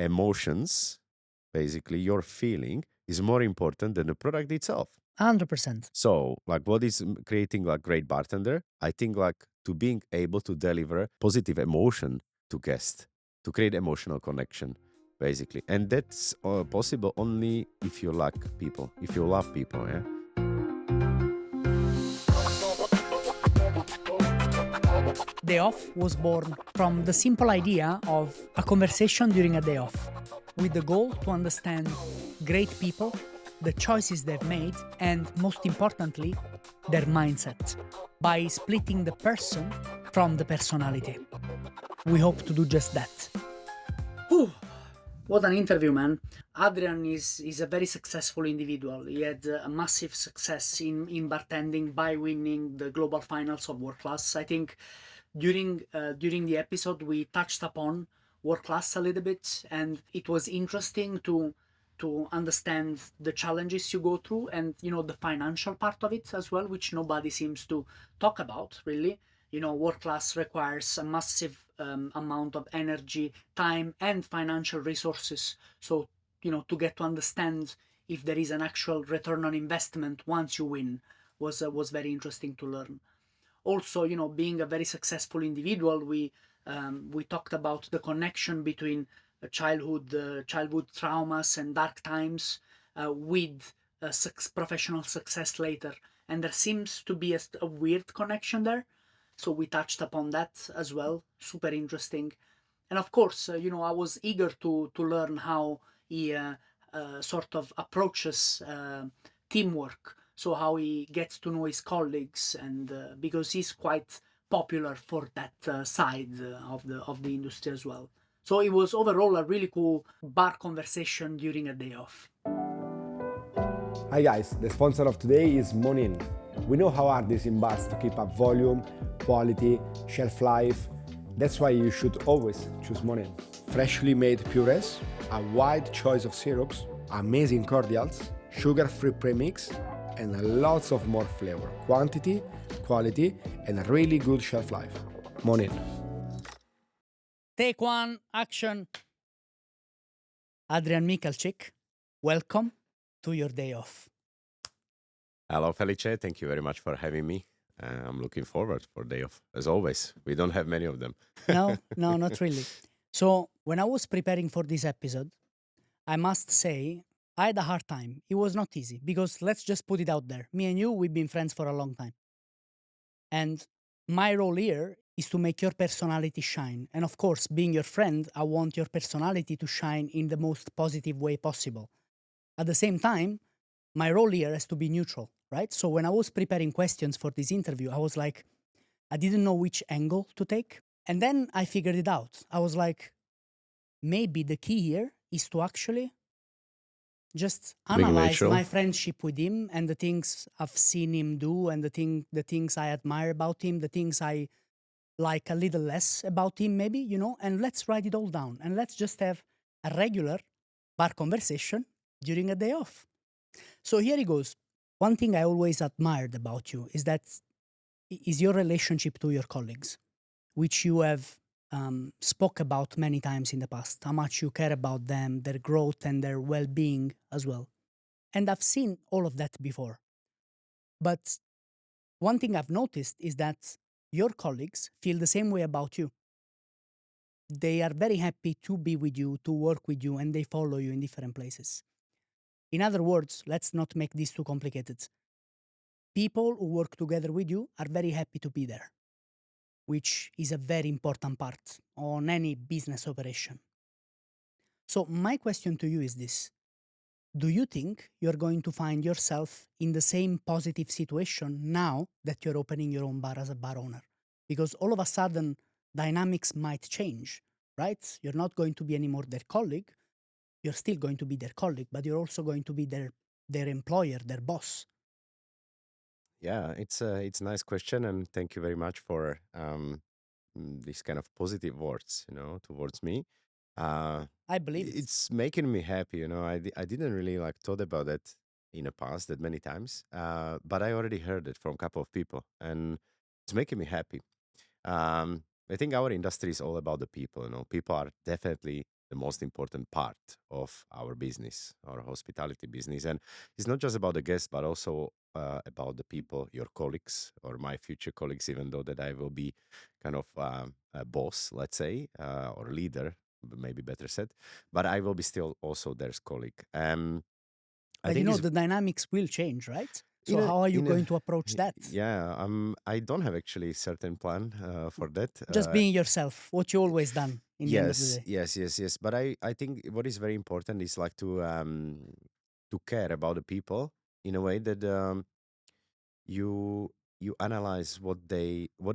emotions, basically your feeling, is more important than the product itself. 100%. So, like, what is creating like great bartender? I think like to being able to deliver positive emotion to guests, to create emotional connection, basically, and that's possible only if you like people, if you love people. Yeah. DayOff was born from the simple idea of a conversation during a day off, with the goal to understand great people, the choices they've made, and most importantly, their mindset, by splitting the person from the personality. We hope to do just that. Whew. What an interview, man. Adrian is a very successful individual. He had a massive success in bartending by winning the global finals of World Class. I think during the episode we touched upon World Class a little bit, and it was interesting to understand the challenges you go through, and the financial part of it as well, which nobody seems to talk about really. World Class requires a massive amount of energy, time, and financial resources. So, to get to understand if there is an actual return on investment once you win was very interesting to learn. Also, being a very successful individual, we talked about the connection between childhood traumas and dark times with professional success later, and there seems to be a weird connection there. So we touched upon that as well. Super interesting. And of course, I was eager to learn how he sort of approaches teamwork. So how he gets to know his colleagues, and because he's quite popular for that side of the industry as well. So it was overall a really cool bar conversation during a day off. Hi guys, the sponsor of today is Monin. We know how hard it is in bars to keep up volume, quality, shelf life. That's why you should always choose Monin. Freshly made purées, a wide choice of syrups, amazing cordials, sugar-free premix, and lots of more flavor, quantity, quality, and a really good shelf life. Monin. Take one, action. Adrian Michalcik, welcome to your day off. Hello, Felice. Thank you very much for having me. I'm looking forward for day off, as always. We don't have many of them. No, not really. So when I was preparing for this episode, I must say I had a hard time. It was not easy because let's just put it out there. Me and you, we've been friends for a long time. And my role here is to make your personality shine. And of course, being your friend, I want your personality to shine in the most positive way possible. At the same time, my role here has to be neutral, right? So when I was preparing questions for this interview, I was like, I didn't know which angle to take. And then I figured it out. I was like, maybe the key here is to actually just analyze my friendship with him and the things I've seen him do and the things I admire about him, the things I like a little less about him maybe, and let's write it all down and let's just have a regular bar conversation during a day off. So here it goes. One thing I always admired about you is your relationship to your colleagues, which you have spoke about many times in the past, how much you care about them, their growth and their well-being as well. And I've seen all of that before. But one thing I've noticed is that your colleagues feel the same way about you. They are very happy to be with you, to work with you, and they follow you in different places. In other words, let's not make this too complicated. People who work together with you are very happy to be there, which is a very important part on any business operation. So my question to you is this. Do you think you're going to find yourself in the same positive situation now that you're opening your own bar as a bar owner? Because all of a sudden, dynamics might change, right? You're not going to be anymore their colleague. You're still going to be their colleague, but you're also going to be their employer, their boss. Yeah, it's a nice question, and thank you very much for these kind of positive words, towards me. I believe it's making me happy. I didn't really like thought about that in the past that many times, but I already heard it from a couple of people, and it's making me happy. I think our industry is all about the people. People are definitely the most important part of our business, our hospitality business. And it's not just about the guests, but also about the people, your colleagues or my future colleagues, even though that I will be kind of a boss, let's say, or leader, maybe better said, but I will be still also their colleague. I But think it's the dynamics will change, right? in So a how are you in a going to approach that? yeah. I don't have actually certain plan for that. Just being yourself, what you always done in the end of the day. Yes. But I think what is very important is like to care about the people in a way that you you analyze what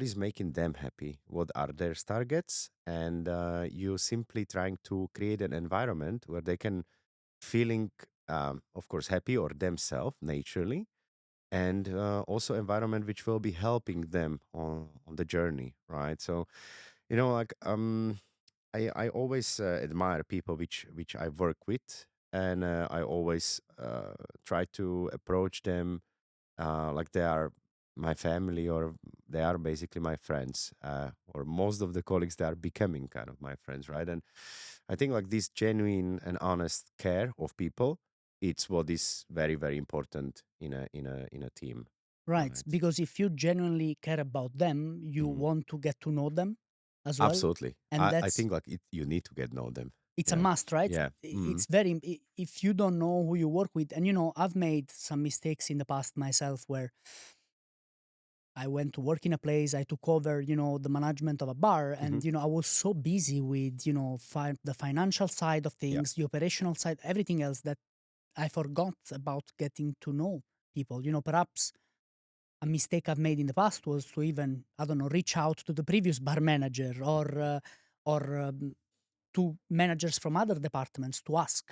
is making them happy, what are their targets, and you simply trying to create an environment where they can feeling of course happy or themselves naturally, and also environment which will be helping them on the journey, right? So like I always admire people which I work with, and I always try to approach them like they are my family, or they are basically my friends, or most of the colleagues, they are becoming kind of my friends, right? And I think like this genuine and honest care of people, it's what is very very important in a team, Right. right? Because if you genuinely care about them, you Mhm. want to get to know them as well. Absolutely. And I that's think like you need to get know them. it's a Yeah. must, right? Yeah. It's very if you don't know who you work with, and I've made some mistakes in the past myself where I went to work in a place, I took over, the management of a bar, Hmm. and I was so busy with, the financial side of Yeah. things, the operational side, everything else, that I forgot about getting to know people. Perhaps a mistake I've made in the past was to even, I don't know, reach out to the previous bar manager or to managers from other departments to ask,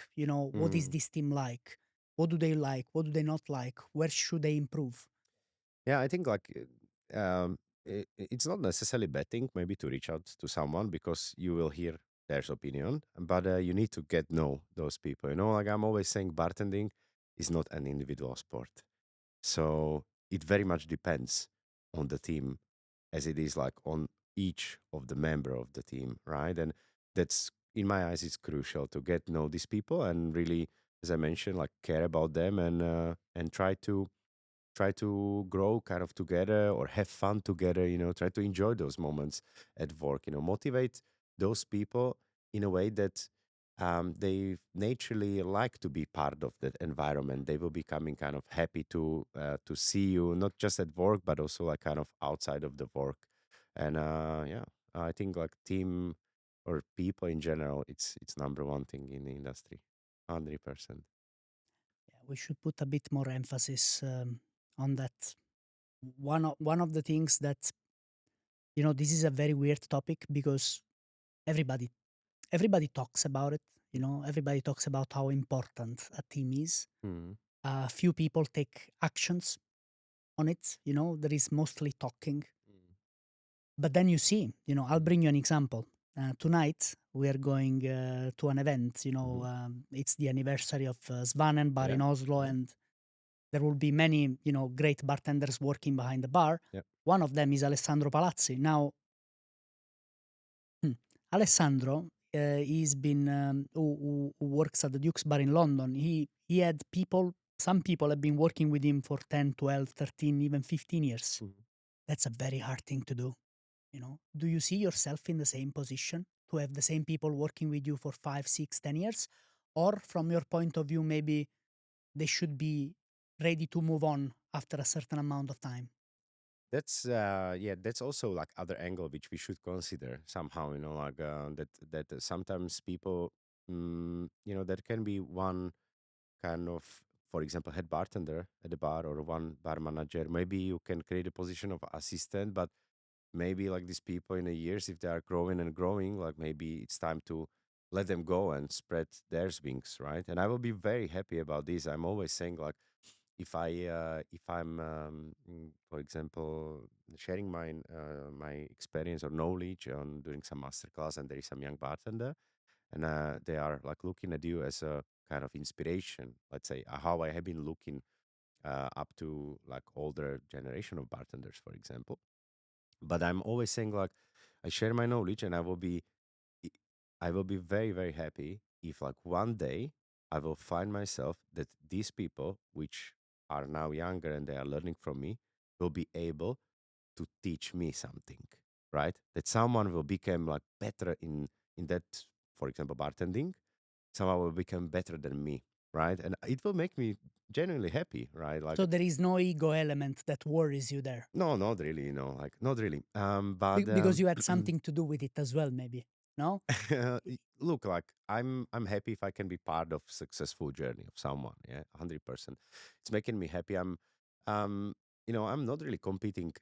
what is Mm. this team like? What do they like? What do they not like? Where should they improve? Yeah, I think like it's not necessarily bad thing maybe to reach out to someone because you will hear their opinion, but you need to get know those people. Like I'm always saying, bartending is not an individual sport, so it very much depends on the team, as it is like on each of the member of the team, right? And that's in my eyes, it's crucial to get know these people and really, as I mentioned, like care about them and try to grow kind of together or have fun together, try to enjoy those moments at work, motivate those people in a way that they naturally like to be part of that environment. They will be coming kind of happy to see you, not just at work, but also like kind of outside of the work. And yeah, I think like team or people in general, it's number one thing in the industry, 100%. Yeah, we should put a bit more emphasis on that. One of the things that this is a very weird topic because everybody everybody talks about it. Everybody talks about how important a team is. Mm. Few people take actions on it. There is mostly talking. But then you see, I'll bring you an example. Tonight we are going to an event. Mhm. It's the anniversary of Svanen bar Yeah. in Oslo, Yeah. and there will be many, great bartenders working behind the bar. Yeah. One of them is Alessandro Palazzi. Now, Alessandro, he's been who works at the Duke's Bar in London. He had people. Some people have been working with him for 10, 12, 13, even 15 years. Mhm. That's a very hard thing to do. Do you see yourself in the same position to have the same people working with you for 5, 6, 10 years? Or from your point of view, maybe they should be ready to move on after a certain amount of time? That's yeah, that's also like other angle which we should consider somehow, like that sometimes people there can be one kind of, for example, head bartender at the bar or one bar manager. Maybe you can create a position of assistant, but maybe like these people in a years, if they are growing and growing, like maybe it's time to let them go and spread their wings, right? And I will be very happy about this. I'm always saying like if I'm for example sharing my experience or knowledge on doing some masterclass, and there is some young bartender, and they are like looking at you as a kind of inspiration, let's say, how I have been looking up to like older generation of bartenders, for example. But I'm always saying like I share my knowledge, and I will be I will be very, very happy if like one day I will find myself that these people, which are now younger and they are learning from me, will be able to teach me something, right? That someone will become like better in that, for example, bartending. Someone will become better than me, right? And it will make me genuinely happy, right? Like, So there is no ego element that worries you there. no, not really, like not really. But Because you had something to do with it as well, maybe. No? look, like I'm happy if I can be part of successful journey of someone. Yeah, 100%. It's making me happy. Um, I'm not really competing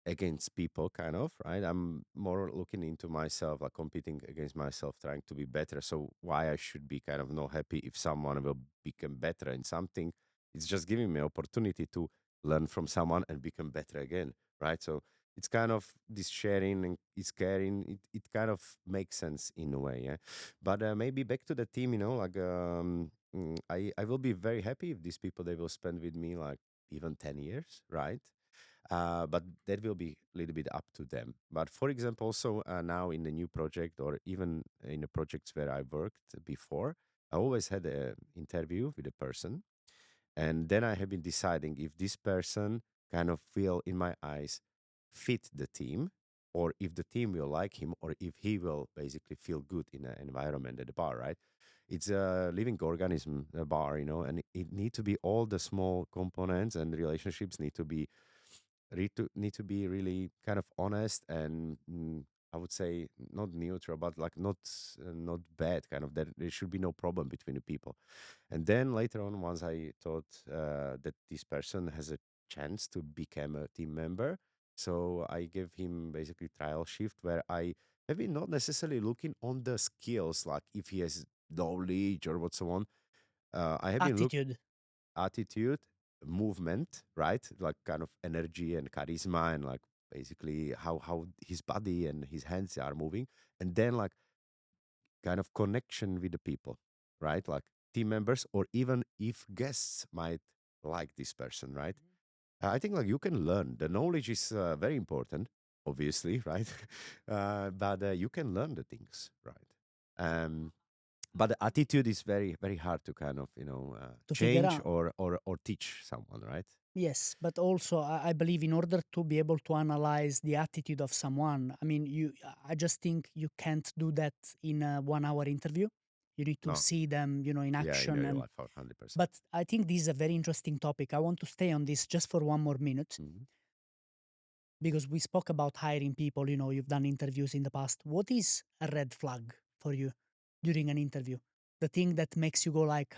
against people, kind of, right? I'm more looking into myself, like competing against myself, trying to be better. So why I should be kind of not happy if someone will become better in something? It's just giving me opportunity to learn from someone and become better again, right? So it's kind of this sharing and it's caring. It kind of makes sense in a way, yeah. But maybe back to the team, like I will be very happy if these people they will spend with me like even 10 years, right? But that will be a little bit up to them. But for example, also now in the new project or even in the projects where I worked before, I always had an interview with a person. And then I have been deciding if this person kind of will, in my eyes, fit the team or if the team will like him or if he will basically feel good in an environment at the bar, right? It's a living organism, a bar, and it need to be all the small components and relationships need to be really kind of honest and I would say not neutral, but like not bad. Kind of that there should be no problem between the people. And then later on, once I thought that this person has a chance to become a team member, so I gave him basically trial shift where I have been not necessarily looking on the skills, like if he has knowledge or what so on. I have been looking Attitude. attitude, movement, right? Like kind of energy and charisma and like basically how his body and his hands are moving. And then like kind of connection with the people, right? Like team members or even if guests might like this person, right? I think like you can learn. The knowledge is very important, obviously, right? But you can learn the things, right? Um, but the attitude is very very hard to kind of To figure change out. or teach someone, right? Yes, but also I believe in order to be able to analyze the attitude of someone, I mean, I just think you can't do that in a 1 hour interview. You need to No, see them, in yeah, in action. real And life, 100%. but I think this is a very interesting topic. I want to stay on this just for 1 more minute Mhm. because we spoke about hiring people. You've done interviews in the past. What is a red flag for you during an interview? The thing that makes you go like,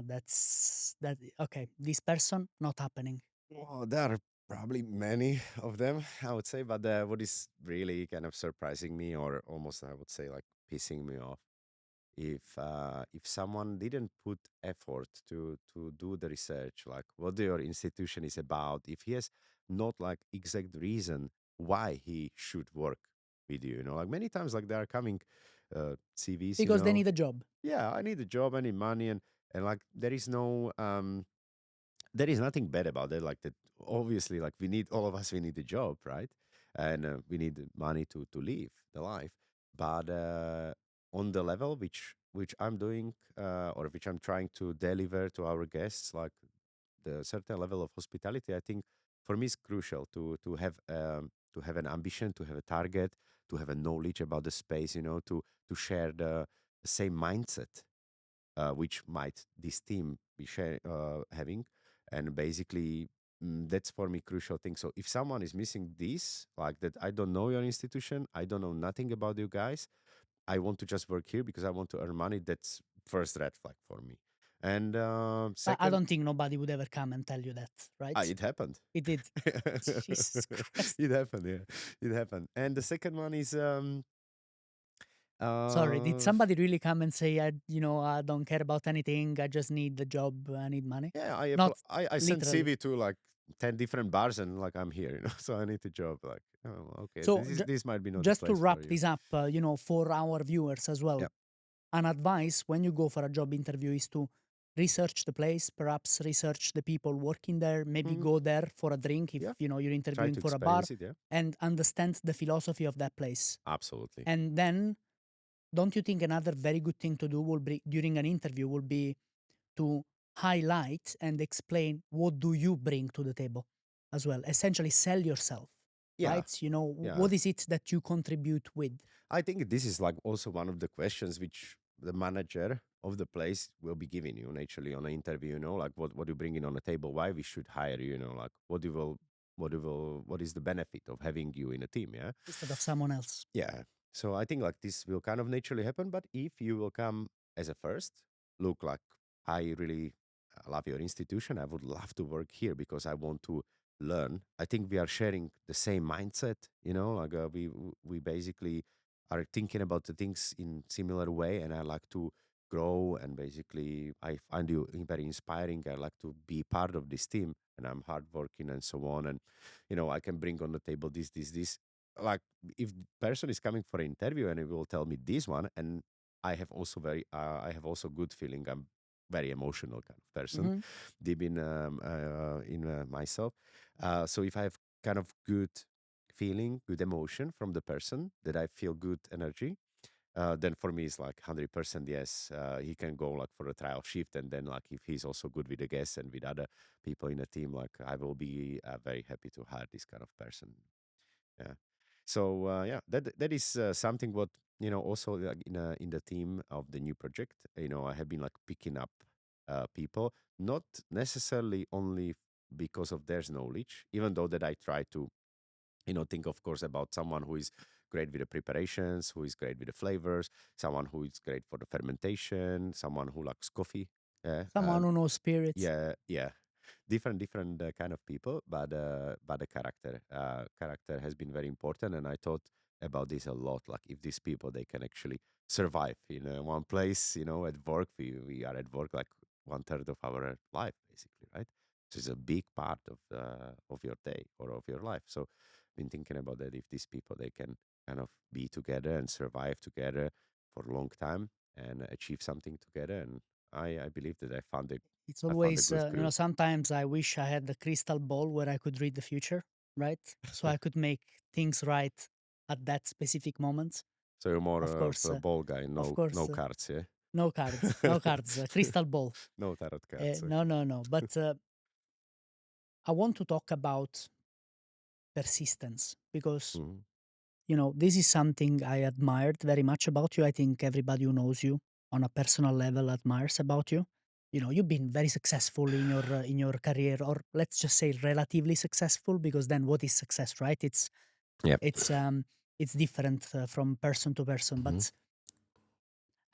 that's that. Okay, this person not happening. Well, there are probably many of them, I would say. But what is really kind of surprising me, or almost I would say like pissing me off, if someone didn't put effort to do the research, like what your institution is about, if he has not like exact reason why he should work with you, like many times like they are coming CVs, Because they need a job. yeah, I need a job, I need money, and like there is nothing bad about it. Like that, obviously, like we need all of us, we need a job, right? And we need the money to live the life. But on the level which I'm doing or which I'm trying to deliver to our guests, like the certain level of hospitality, I think for me is crucial to have an ambition, to have a target, to have a knowledge about the space, to share the same mindset which might this team be having, and basically that's for me crucial thing. So if someone is missing this, like that, I don't know your institution, I don't know nothing about you guys, I want to just work here because I want to earn money. That's first red flag for me. And I second, don't think nobody would ever come and tell you that, right? it happened. It did. Jesus Christ. It happened, yeah, it happened. And the second one is Sorry, did uh somebody really come and say, I don't care about anything. I just need the job. I need money. yeah, Not I sent literally. CV to like 10 different bars and like I'm here, so I need a job. Like, oh, okay, So this might be not the just to place for wrap you. this up, for our viewers as well, Yeah. an advice when you go for a job interview is to research the place, perhaps research the people working there, maybe Mhm. go there for a drink if Yeah. you're Try interviewing to for a bar, experience it. Yeah. and understand the philosophy of that place. Absolutely. And then don't you think another very good thing to do will be during an interview will be to highlight and explain what do you bring to the table as well? Essentially, sell yourself, Yeah, right? You know, yeah. what is it that you contribute with? I think this is like also one of the questions which the manager of the place will be giving you naturally on an interview, like what you bring in on the table, why we should hire you, like what is the benefit of having you in a team, yeah? Instead of someone else. Yeah. So I think like this will kind of naturally happen, but if you will come as a first, look like I really love your institution. I would love to work here because I want to learn. I think we are sharing the same mindset, like we basically are thinking about the things in similar way, and I like to grow, and basically I find you very inspiring. I like to be part of this team, and I'm hardworking and so on, and I can bring on the table this. Like if person is coming for an interview and he will tell me this one, and I have also good feeling. I'm very emotional kind of person, Mhm. deep in myself. So if I have kind of good feeling, good emotion from the person, that I feel good energy, then for me it's like 100% yes. He can go like for a trial shift, and then like if he's also good with the guests and with other people in a team, like I will be very happy to hire this kind of person. Yeah. So yeah, that is something what also like in the team of the new project. I have been like picking up people, not necessarily only because of their knowledge, even though that I try to think of course about someone who is great with the preparations, who is great with the flavors, someone who is great for the fermentation, someone who likes coffee. Yeah, Someone who knows spirits. yeah, different kind of people, but the character has been very important, and I thought about this a lot. Like if these people they can actually survive in one place, at work. We are at work like 1/3 of our life, basically, right? So it's a big part of your day or of your life. So been thinking about that, if these people they can kind of be together and survive together for a long time and achieve something together. And I believe that It's I found a always, good crew. sometimes I wish I had the crystal ball where I could read the future, right? So I could make things right at that specific moment. So you're more Of of course, a ball guy, of no course, cards, yeah? no cards, no cards, crystal ball. No tarot cards. No, no, no. But I want to talk about persistence because, Mhm. this is something I admired very much about you. I think everybody who knows you on a personal level admires about you. You've been very successful in your career, or let's just say relatively successful, because then what is success, right? Yep. It's um it's different from person to person. Mhm. But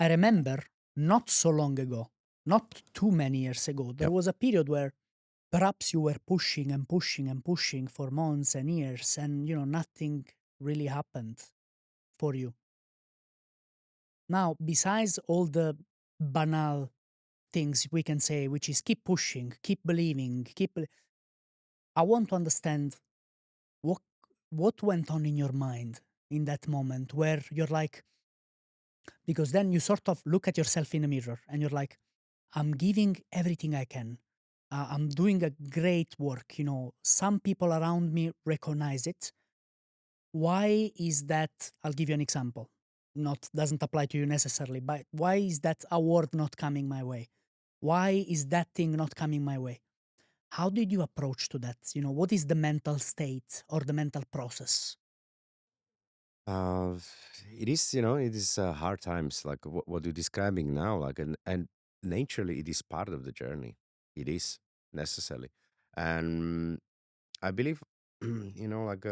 I remember not so long ago, not too many years ago, there Yep. was a period where perhaps you were pushing and pushing and pushing for months and years, and nothing really happened for you. Now, besides all the banal things we can say, which is keep pushing, keep believing, I want to understand what what went on in your mind in that moment where you're like, because then you sort of look at yourself in a mirror and you're like, I'm giving everything I can. I'm doing a great work. Some people around me recognize it. Why is that? I'll give you an example. Not doesn't apply to you necessarily, but why is that award not coming my way? Why is that thing not coming my way? How did you approach to that? What is the mental state or the mental process? Uh, it is hard times, like what you're describing now, like, and naturally, it is part of the journey. It is necessarily. And I believe, like,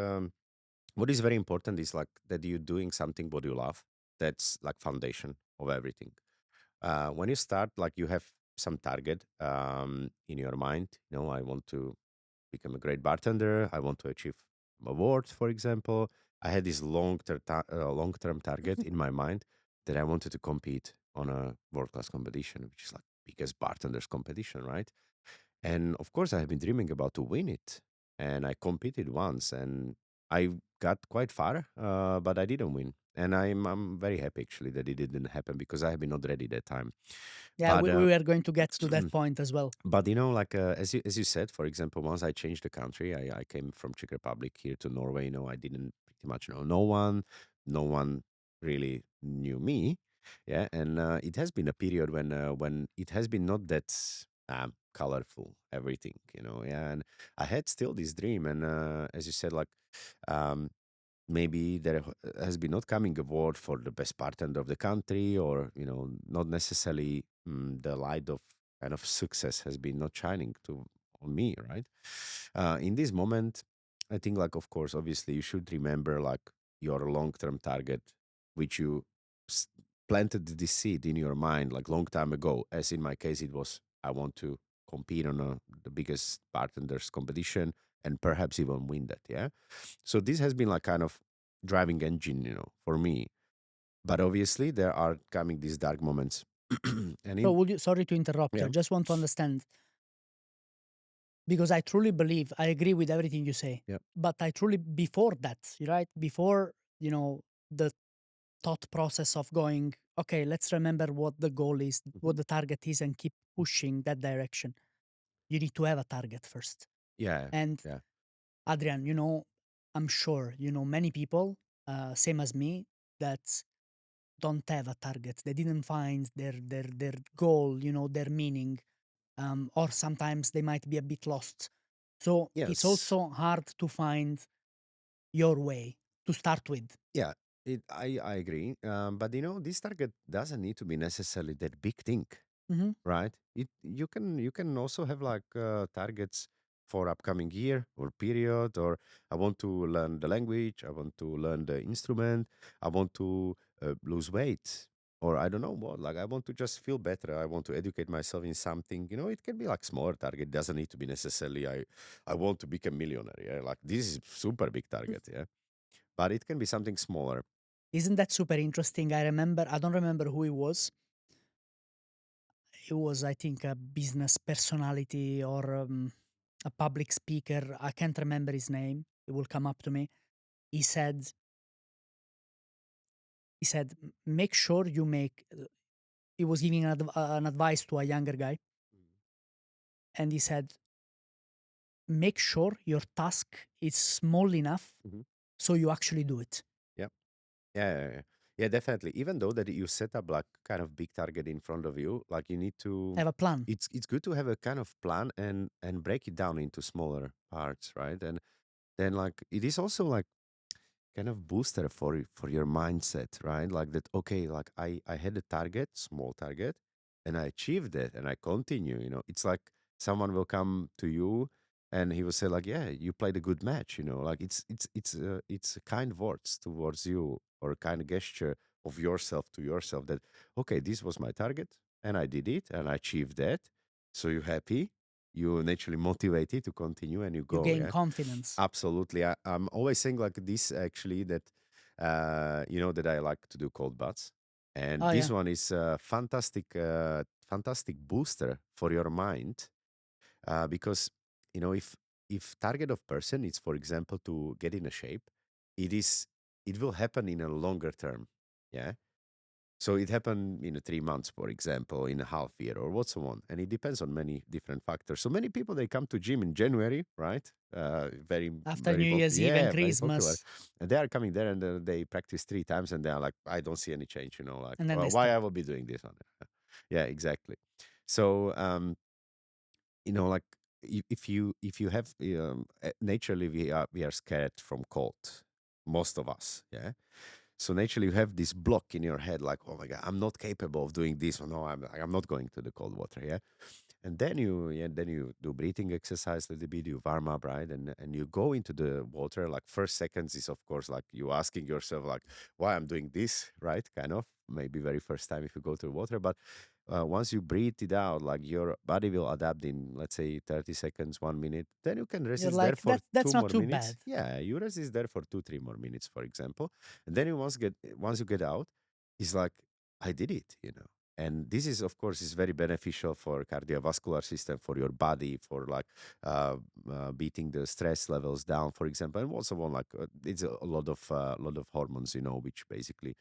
what is very important is like that you're doing something what you love. That's like foundation of everything. When you start, like you have some target in your mind. I want to become a great bartender. I want to achieve awards, for example. I had this long-term target in my mind that I wanted to compete on a world-class competition, which is like biggest bartenders competition, right? And of course, I have been dreaming about to win it. And I competed once, and I got quite far, but I didn't win. And I'm very happy actually that it didn't happen because I have been not ready that time. Yeah, But we were going to get to that point as well. but like as you said, for example, once I changed the country, I came from Czech Republic here to Norway. I didn't pretty much know no one. No one really knew me. Yeah, and it has been a period when it has been not that colorful everything, yeah. And I had still this dream, and as you said, like um, maybe there has been not coming award for the best bartender of the country, or not necessarily the light of kind of success has been not shining to on me, right? In this moment, I think, like, of course, obviously you should remember like your long-term target, which you s- planted this seed in your mind like long time ago. As in my case, it was, I want to compete on the biggest bartenders competition and perhaps even win that, yeah. So this has been like kind of driving engine, for me. But obviously there are coming these dark moments. And So in would you, sorry to interrupt you, yeah, I just want to understand, because I truly believe, I agree with everything you say, yeah, but I truly, before that, right? Before, the thought process of going, okay, let's remember what the goal is, mhm, what the target is, and keep pushing that direction. You need to have a target first. yeah, And yeah, Adrian, I'm sure, many people, same as me, that don't have a target. They didn't find their goal, their meaning, or sometimes they might be a bit lost. So it's yes, also hard to find your way to start with. yeah. I agree. But this target doesn't need to be necessarily that big thing, Hmm. right? You can also have like targets for upcoming year or period, or I want to learn the language, I want to learn the instrument, I want to lose weight, or I don't know what. Like I want to just feel better. I want to educate myself in something. It can be like smaller target. Doesn't need to be necessarily I want to become millionaire. Yeah, like this is super big target. Yeah, but it can be something smaller. Isn't that super interesting? I don't remember who it was. It was, I think, a business personality or a public speaker. I can't remember his name. It will come up to me. He said, Make sure you make." He was giving an advice to a younger guy, and he said, "Make sure your task is small enough Mhm. so you actually do it. Yeah. Yeah, yeah, yeah. Yeah, definitely. Even though that you set up like kind of big target in front of you, like you need to, Have a plan." it's good to have a kind of plan and break it down into smaller parts, right? And then like it is also like kind of booster for your mindset, right? Like that, okay, like I had a target, small target, and I achieved it and I continue, It's like someone will come to you and he will say like, yeah, you played a good match, like it's kind words towards you, or a kind of gesture of yourself to yourself, that okay, this was my target and I did it and I achieved that. So you're happy, you naturally motivated to continue and you You go, gain yeah. confidence. Absolutely. I'm always saying like this actually, that that I like to do cold baths. And Oh, this yeah. one is a fantastic booster for your mind, because if target of person is, for example, to get in a shape, it is it will happen in a longer term. Yeah. So it happened in 3 months, for example, in a half year or what so on, and it depends on many different factors. So many people, they come to gym in January, right? Very After very New Year's Eve and yeah, very popular, Christmas, and they are coming there and they practice 3 times and they are like, I don't see any change, like, and then they why stop. I will be doing this one? Yeah, exactly. So like if you have naturally we are scared from cold, most of us, yeah. So naturally, you have this block in your head, like, "Oh my God, I'm not capable of doing this. Or no, I'm not going to the cold water." Yeah, and then you do breathing exercise a little bit. You warm up, right, and you go into the water. Like first seconds is of course like you asking yourself like, "Why I'm doing this?" Right, kind of maybe very first time if you go to the water, but once you breathe it out, like your body will adapt in, let's say, 30 seconds, 1 minute. Then you can You're resist there like, for that's two not more too minutes. bad. Yeah, you resist there for 2, 3 more minutes, for example. And then you once you get out, it's like, I did it. And this is, of course, is very beneficial for cardiovascular system, for your body, for like beating the stress levels down, for example. And also on like it's a lot of hormones, which basically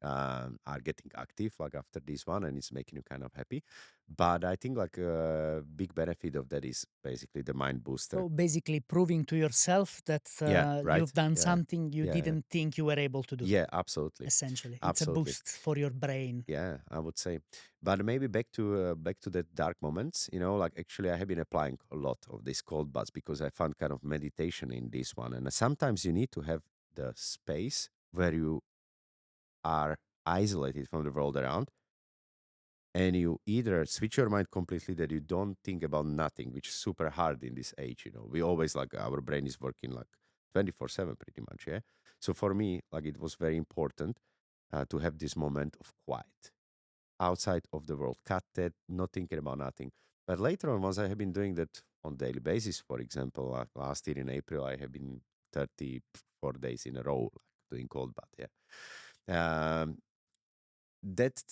are getting active like after this one, and it's making you kind of happy. But I think like a big benefit of that is basically the mind booster. So basically proving to yourself that Right. you've done Yeah. something you Yeah. didn't think you were able to do. Yeah, absolutely. Essentially, it's Absolutely. a boost for your brain. Yeah, I would say. But maybe back to that dark moments, like actually I have been applying a lot of these cold baths because I found kind of meditation in this one. And sometimes you need to have the space where you are isolated from the world around, and you either switch your mind completely that you don't think about nothing, which is super hard in this age. We always like our brain is working like 24/7 pretty much. Yeah. So for me, like it was very important to have this moment of quiet outside of the world, cut that, not thinking about nothing. But later on, once I have been doing that on daily basis, for example, last year in April, I have been 34 days in a row like, doing cold bath. Yeah. That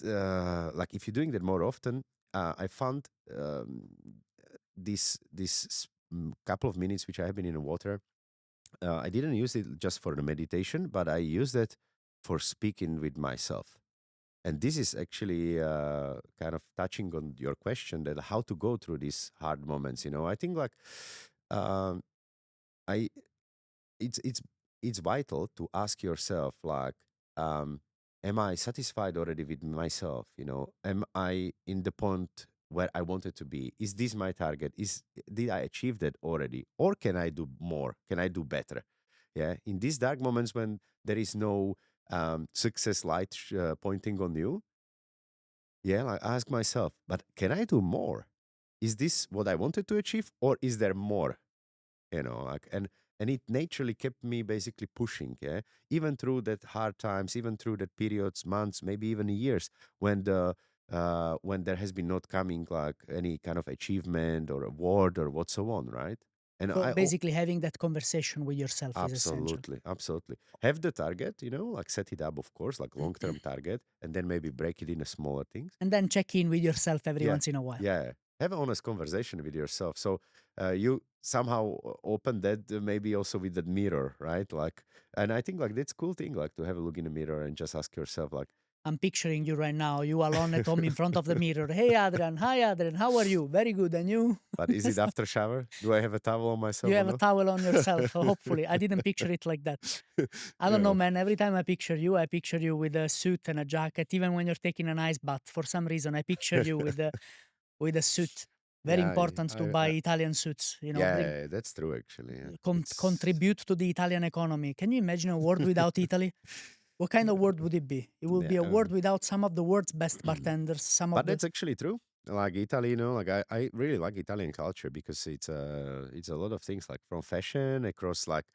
like if you're doing that more often, I found this couple of minutes which I have been in the water. I didn't use it just for the meditation, but I used it for speaking with myself. And this is actually kind of touching on your question that how to go through these hard moments. I think like um, I it's vital to ask yourself like, am I satisfied already with myself? Am I in the point where I wanted to be? Is this my target? Did I achieve that already, or can I do more? Can I do better? Yeah, in these dark moments when there is no success light pointing on you, yeah, I ask myself, but can I do more? Is this what I wanted to achieve, or is there more? Like and it naturally kept me basically pushing, yeah, even through that hard times, even through that periods, months, maybe even years when there has been not coming like any kind of achievement or award or what so on, right? And So basically having that conversation with yourself is essential. absolutely have the target, like set it up, of course, like long-term target, and then maybe break it into smaller things. And then check in with yourself every Yeah. once in a while. Yeah, have an honest conversation with yourself. So you somehow open that maybe also with that mirror, right? Like, and I think like that's cool thing, like to have a look in the mirror and just ask yourself, like, I'm picturing you right now. You alone at home in front of the mirror. Hey, Adrian. Hi, Adrian. How are you? Very good. And you? but is it after shower? Do I have a towel on myself? You or have a not? towel on yourself. Hopefully. I didn't picture it like that. I don't know, Yeah. man. Every time I picture you with a suit and a jacket. Even when you're taking an ice bath, for some reason, I picture you with a suit. Very Yeah, important to buy Italian suits. yeah, that's true actually. Yeah. It's- Contribute to the Italian economy. Can you imagine a world without Italy? What kind of world would it be? It would be a Yeah. world without some of the world's best bartenders. But that's actually true. Like Italy, like I really like Italian culture because it's a lot of things like from fashion across like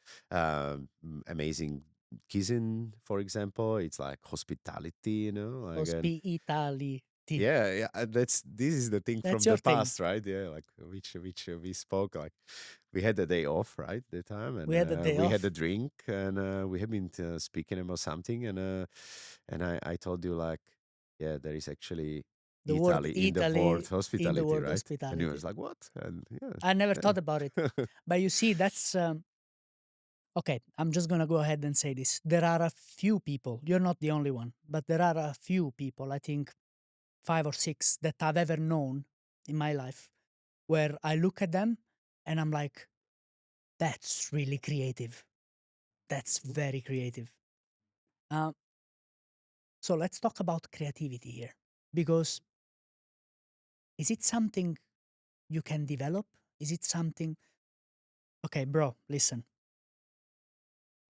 amazing cuisine, for example. It's like hospitality, like Hospitality. yeah. This is the thing That's from your the thing. past, right? Yeah, like which we spoke like we had the day off, right? The time, and We had the day we off. had a drink, and we have been speaking about something, and I told you like, yeah, there is actually The word Italy in the word hospitality, in the word right? hospitality. And he was like, what? And yeah, I never thought about it. But you see, that's okay. I'm just gonna go ahead and say this. There are a few people. You're not the only one, but there are a few people. I think 5 or 6 that I've ever known in my life, where I look at them and I'm like, that's really creative. That's very creative. Um, so let's talk about creativity here, because is it something you can develop? Is it something? Okay, bro, listen.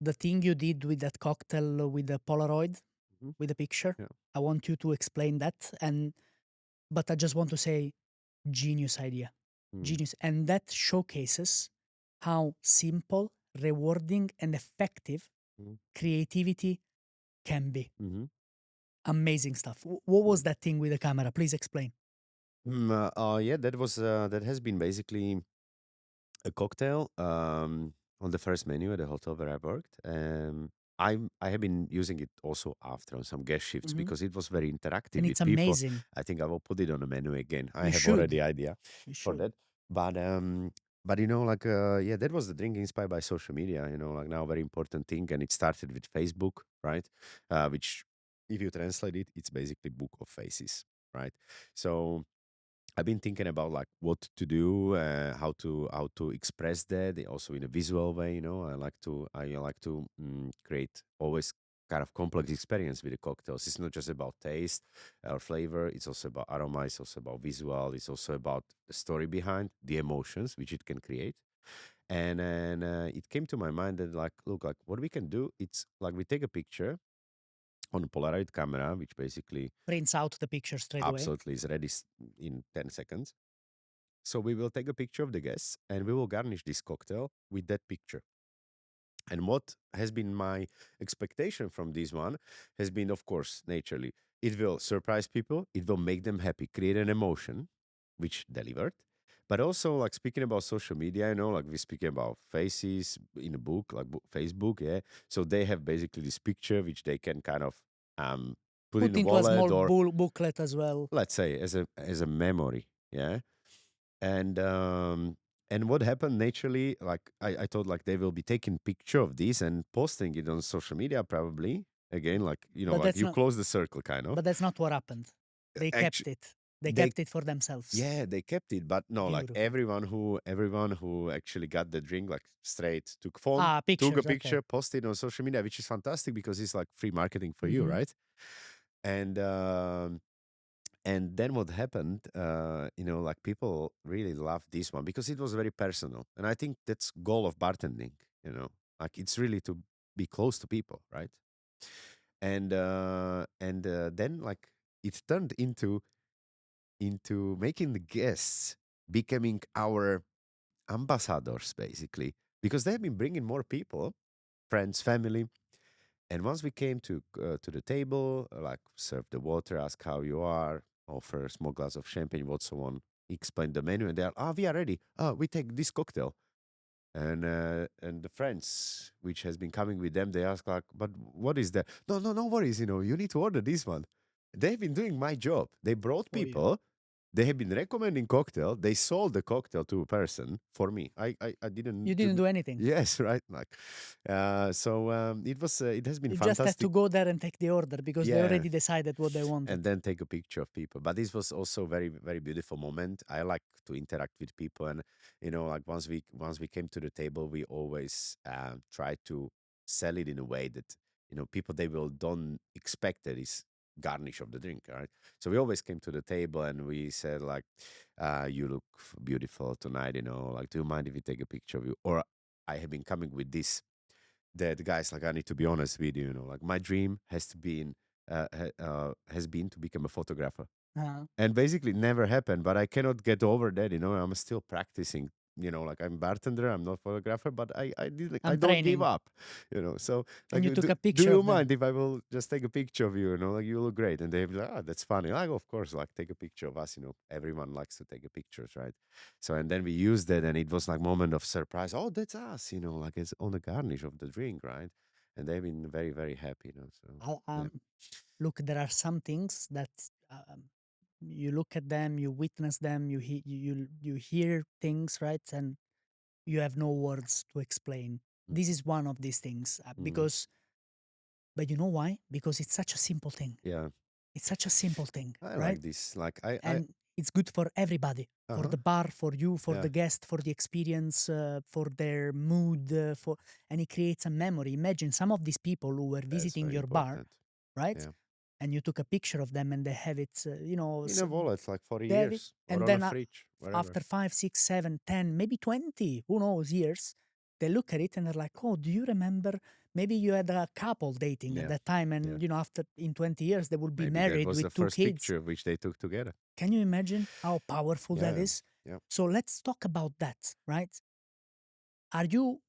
The thing you did with that cocktail with the Polaroid, Mhm. with the picture, Yeah. I want you to explain that. But I just want to say, genius idea, Mm. genius, and that showcases how simple, rewarding, and effective Mhm. creativity can be. Mhm. Amazing stuff. What was that thing with the camera? Please explain. Yeah, that has been basically a cocktail on the first menu at the hotel where I worked. I have been using it also after on some guest shifts Mhm. because it was very interactive And it's with people. amazing. I think I will put it on the menu again. I You have should. already idea You for should. that. But like yeah, that was the drink inspired by social media. Like now very important thing, and it started with Facebook, right? Which, if you translate it, it's basically book of faces, right? So I've been thinking about like what to do, how to express that also in a visual way. I like to create always kind of complex experience with the cocktails. It's not just about taste or flavor. It's also about aroma. It's also about visual. It's also about the story behind the emotions which it can create. And then it came to my mind that like, look, like what we can do. It's like we take a picture on a Polaroid camera, which basically Prints out the picture straight away. absolutely is ready in 10 seconds. So we will take a picture of the guests and we will garnish this cocktail with that picture. And what has been my expectation from this one has been, of course, naturally, it will surprise people, it will make them happy, create an emotion, which delivered. But also, like speaking about social media, like we're speaking about faces in a book, like Facebook, yeah. So they have basically this picture which they can kind of um, put in Put a into a wallet small or booklet as well. let's say as a memory, yeah. And what happened naturally, like I thought like they will be taking picture of this and posting it on social media probably again, like But like that's you not close the circle kind of. but that's not what happened. They kept Actually, it. They they kept it for themselves. yeah, they kept it, but no, like Beautiful. everyone who actually got the drink like straight took phone, Ah, took a pictures, okay. picture, posted on social media, which is fantastic because it's like free marketing for you, Hmm. right? And and then what happened, like people really loved this one because it was very personal. And I think that's goal of bartending, like it's really to be close to people, right? And then like it turned into making the guests becoming our ambassadors basically because they have been bringing more people, friends, family. And once we came to the table, like serve the water, ask how you are, offer a small glass of champagne, what so on, explain the menu, and they're we are ready. We take this cocktail. And the friends which has been coming with them, they ask like, but what is that? No, no, no worries. You need to order this one. They've been doing my job. They brought For you. people. They have been recommending cocktail. They sold the cocktail to a person for me. I You didn't didn't do. do anything. Yes, right. Like, so it has been You just had to fantastic. go there and take the order because they Yeah, already decided what they wanted. and then take a picture of people. But this was also very very beautiful moment. I like to interact with people, and like once we came to the table, we always try to sell it in a way that people they will don't expect that is garnish of the drink, right? So we always came to the table and we said like, you look beautiful tonight, like, do you mind if we take a picture of you? Or I have been coming with this, that guys, like, I need to be honest with you, like my dream has been to become a photographer, Uh, and basically it never happened. But I cannot get over that. I'm still practicing. Like I'm bartender, I'm not photographer, but I I'm don't give training. up. So And like, you took a do picture you of them. mind if I will just take a picture of you? Like you look great, and they be like, that's funny. Like, of course, like take a picture of us. Everyone likes to take a pictures, right? So and then we used that, and it was like moment of surprise. Oh, that's us. Like it's on the garnish of the drink, right? And they've been very very happy. So I'll, yeah. look, there are some things that you look at them, you witness them, you hear things, right? And you have no words to explain. Mm, This is one of these things mm, but you know why? Because it's such a simple thing. yeah. It's such a simple thing, I right? like this. Like I And it's good for everybody, for uh-huh. the bar, for you, for Yeah. the guest, for the experience, for their mood, and it creates a memory. Imagine some of these people who were That's visiting very your bar, important. right? Yeah. And you took a picture of them and they have it, In a wallet, like for they have it. years, or And on a then fridge, wherever. after 5, 6, 7, 10, maybe 20, who knows, years, they look at it and they're like, oh, do you remember? Maybe you had a couple dating at Yeah. that time, Yeah. and after in 20 years they will be Maybe that married was the with two first kids. picture which they took together. Can you imagine how powerful that Yeah. is? Yeah. So let's talk about that, right? Are you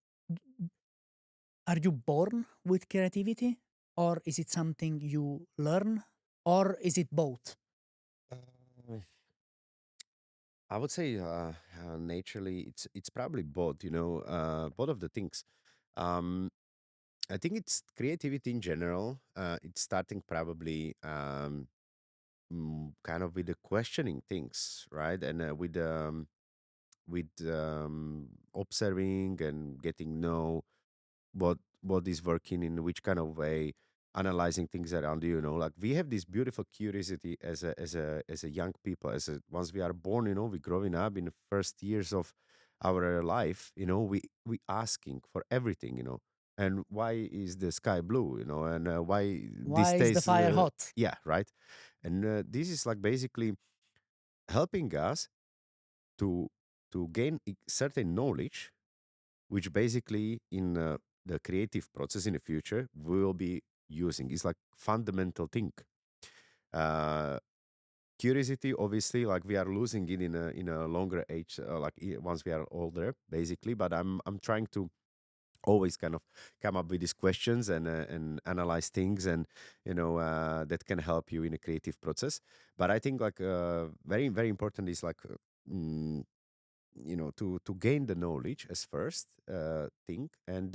are you born with creativity, or is it something you learn, or is it both? Uh, I would say naturally it's probably both, both of the things. Um I think it's creativity in general. It's starting probably kind of with the questioning things, right? And with observing and getting know what is working in which kind of way, analyzing things around you. You know, like we have this beautiful curiosity as a young people. Once we are born, you know, we growing up in the first years of our life. You know, we asking for everything. You know, and why is the sky blue? You know, and why Why this is the stays? fire hot? Yeah, right. And this is like basically helping us to gain certain knowledge, which basically in the creative process in the future we will be using. It's like fundamental thing. Uh, Curiosity, obviously, like we are losing it in a longer age, once we are older, basically. But I'm trying to always kind of come up with these questions and analyze things, and that can help you in a creative process. But I think like very very important is like mm, to gain the knowledge as first thing, and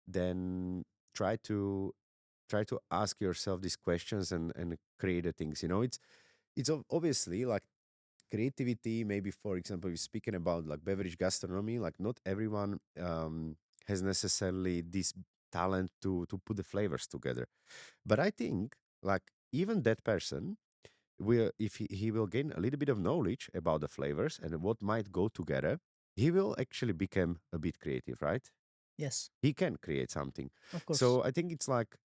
then try to ask yourself these questions and create the things. Obviously like creativity. Maybe for example, you're speaking about like beverage gastronomy, like not everyone has necessarily this talent to put the flavors together. But I think like even that person will, if he will gain a little bit of knowledge about the flavors and what might go together, he will actually become a bit creative, right? Yes, He can create something. of course. So I think it's like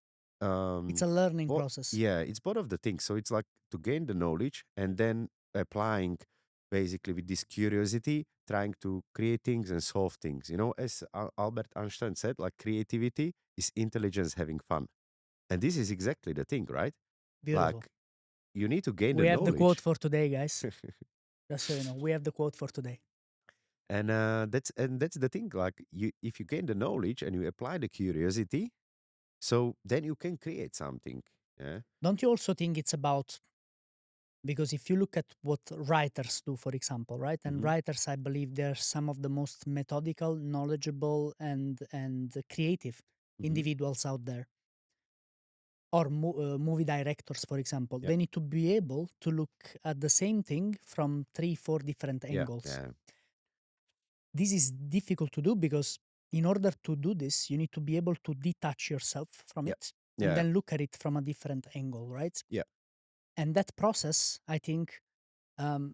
It's um a learning bo- process. yeah, it's both of the things. So it's like to gain the knowledge and then applying basically with this curiosity, trying to create things and solve things. As Albert Einstein said, like creativity is intelligence having fun. And this is exactly the thing, right? Beautiful. Like you need to gain the We have the quote knowledge. for today, guys. Just so you know, we have the quote for today. And that's the thing. Like if you gain the knowledge and you apply the curiosity, so then you can create something. Yeah. Don't you also think it's about, because if you look at what writers do, for example, right? And Hmm. writers, I believe they're some of the most methodical, knowledgeable, and creative Hmm. individuals out there. Or movie directors, for example, Yeah. they need to be able to look at the same thing from 3 4 different Yeah. angles. Yeah. This is difficult to do because in order to do this, you need to be able to detach yourself from Yeah. it and Yeah. then look at it from a different angle, right? Yeah. And that process, I think, um,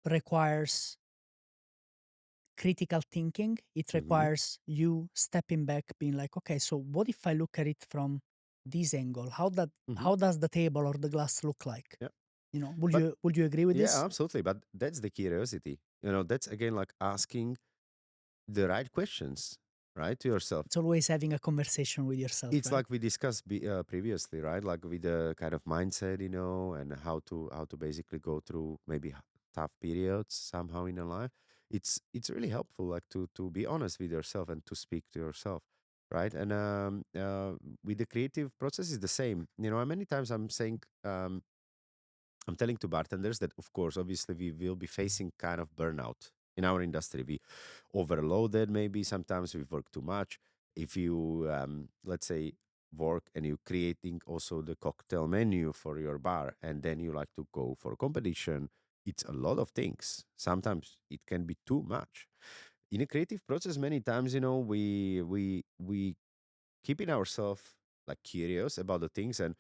requires critical thinking. It Hmm. requires you stepping back, being like, okay, so what if I look at it from this angle? Hmm. How does the table or the glass look like? Yeah. Would But you agree with yeah, this? absolutely. But that's the curiosity. That's again like asking the right questions, right, to yourself. It's always having a conversation with yourself, It's right? like we discussed previously, right? Like with the kind of mindset, and how to basically go through maybe tough periods somehow in your life. It's really helpful, like to be honest with yourself and to speak to yourself, right? And with the creative process is the same. Many times I'm telling to bartenders that, of course, obviously, we will be facing kind of burnout in our industry. We overloaded, maybe sometimes we work too much. If you, let's say, work and you're creating also the cocktail menu for your bar, and then you like to go for a competition, it's a lot of things. Sometimes it can be too much. In a creative process, many times, we keeping ourselves like curious about the things, and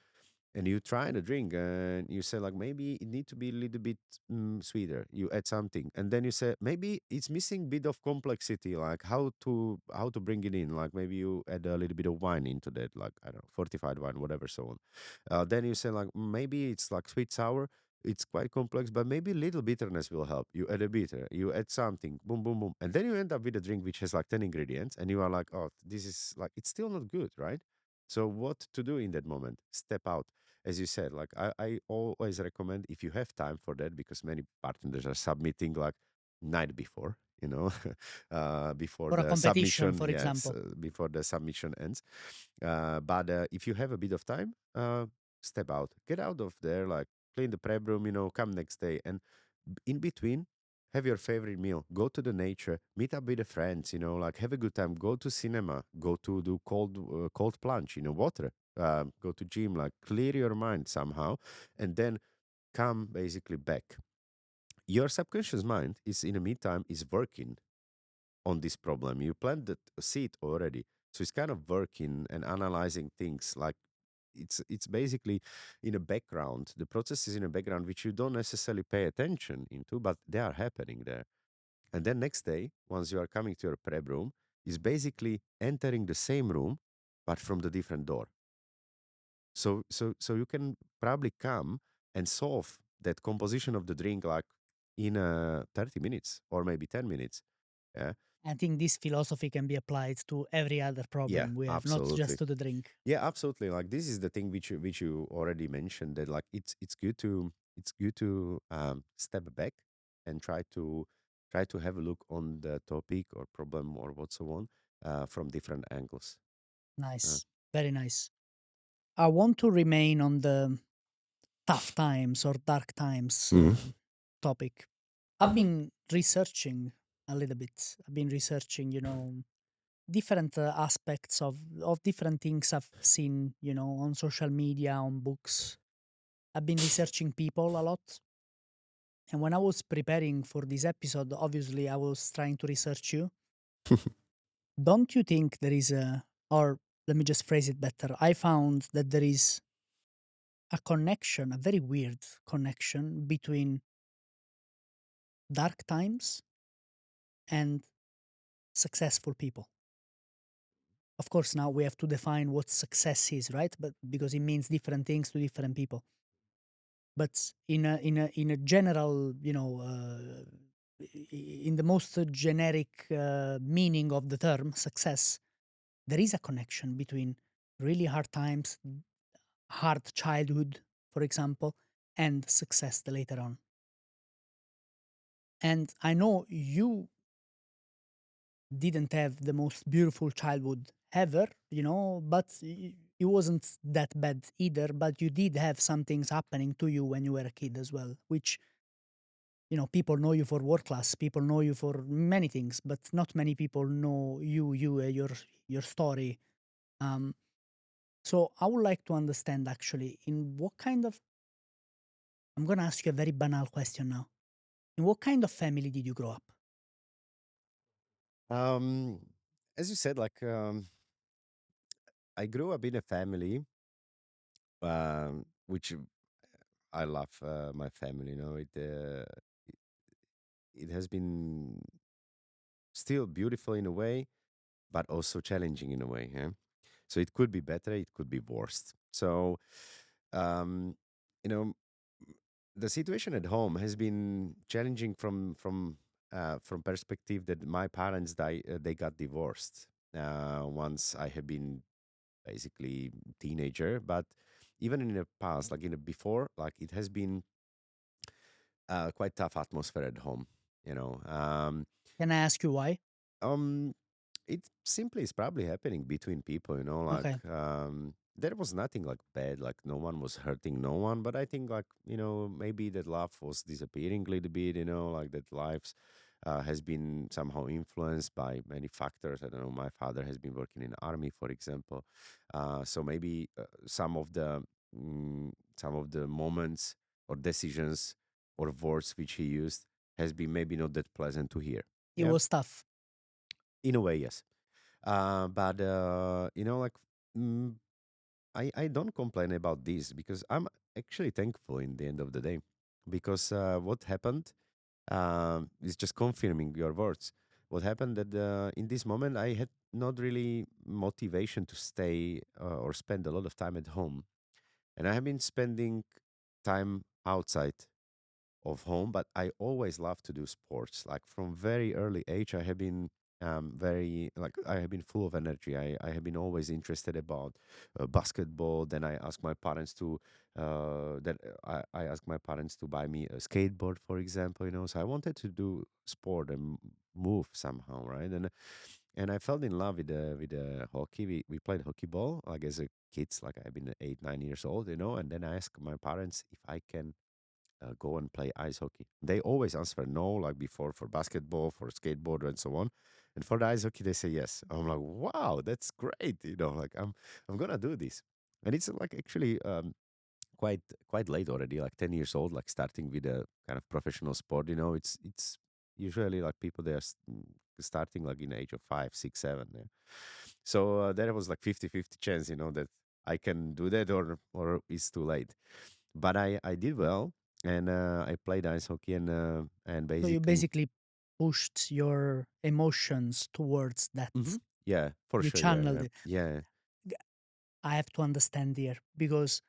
you try the drink and you say like maybe it need to be a little bit sweeter, you add something, and then you say maybe it's missing bit of complexity, like how to bring it in, like maybe you add a little bit of wine into that, like I don't know, fortified wine, whatever, so on. Then you say like maybe it's like sweet sour, it's quite complex, but maybe a little bitterness will help. You add a bitter, you add something, boom boom boom, and then you end up with a drink which has like 10 ingredients, and you are like, oh, this is like, it's still not good, right? So what to do in that moment? Step out, as you said. Like I always recommend, if you have time for that, because many bartenders are submitting like night before, before For a the competition, submission. for Yes, example. before the submission ends. But if you have a bit of time, step out, get out of there, like clean the prep room, come next day, and in between, have your favorite meal, go to the nature, meet up with the friends, like have a good time, go to cinema, go to do cold plunge, water, go to gym, like clear your mind somehow, and then come basically back. Your subconscious mind is in the meantime is working on this problem. You planted a seed already, so it's kind of working and analyzing things. Like it's basically in a background. The process is in a background which you don't necessarily pay attention into, but they are happening there. And then next day, once you are coming to your prep room, is basically entering the same room, but from the different door. So you can probably come and solve that composition of the drink like in 30 minutes or maybe 10 minutes. Yeah. I think this philosophy can be applied to every other Yeah, problem we have, not absolutely. just to the drink. Yeah, absolutely. Like this is the thing which you already mentioned, that like it's good to step back and try to have a look on the topic or problem or what so on from different angles. Uh, Nice. Very nice. I want to remain on the tough times or dark times Mhm. topic. I've been researching a little bit. I've been researching, different aspects of different things I've seen, on social media, on books. I've been researching people a lot. And when I was preparing for this episode, obviously I was trying to research you. Don't you think there is or let me just phrase it better. I found that there is a connection, a very weird connection between dark times and successful people. Of course, now we have to define what success is, right? But because it means different things to different people. But in a general, in the most generic meaning of the term success, there is a connection between really hard times, hard childhood, for example, and success the later on. And I know you didn't have the most beautiful childhood ever, but it wasn't that bad either. But you did have some things happening to you when you were a kid as well, which, people know you for world class, people know you for many things, but not many people know your story. Um, so I would like to understand actually in what kind of, I'm going to ask you a very banal question now. In what kind of family did you grow up? um, as you said, like I grew up in a family which I love my family. It has been still beautiful in a way, but also challenging in a way. Yeah? So it could be better, it could be worse. So, um, you know, the situation at home has been challenging from perspective that my parents they got divorced once I have been basically teenager, but even in the past, like in the before, like it has been quite tough atmosphere at home. You know, Can I ask you why? um, it simply is probably happening between people. Like Okay. there was nothing like bad, like no one was hurting no one. But I think like maybe that love was disappearing a little bit. Like that lives. Has been somehow influenced by many factors. I don't know. My father has been working in the army, for example, so maybe some of the moments or decisions or words which he used has been maybe not that pleasant to hear. It Yeah, was tough. in a way, yes. But like mm, I don't complain about this because I'm actually thankful in the end of the day because what happened is just confirming your words. What happened that in this moment I had not really motivation to stay or spend a lot of time at home, and I have been spending time outside of home, but I always love to do sports. Like from very early age, I have been very like I have been full of energy. I have been always interested about basketball. Then I asked my parents to I asked my parents to buy me a skateboard, for example. So I wanted to do sport and move somehow, right? And I fell in love with the hockey. We played hockey ball like as a kids, like I've been 8 9 years old, and then I asked my parents if I can go and play ice hockey. They always answer no, like before for basketball, for skateboard, and so on. And for the ice hockey, they say yes. I'm like, wow, that's great. Like I'm gonna do this. And it's like actually quite late already, like 10 years old, like starting with a kind of professional sport. It's usually like people they are starting like in the age of 5, 6, 7. Yeah. So there was like 50-50 chance, that I can do that or it's too late. But I did well, and I played ice hockey, and So you basically, basically pushed your emotions towards that. yeah, for You sure, channeled yeah, it. yeah, I have to understand here because,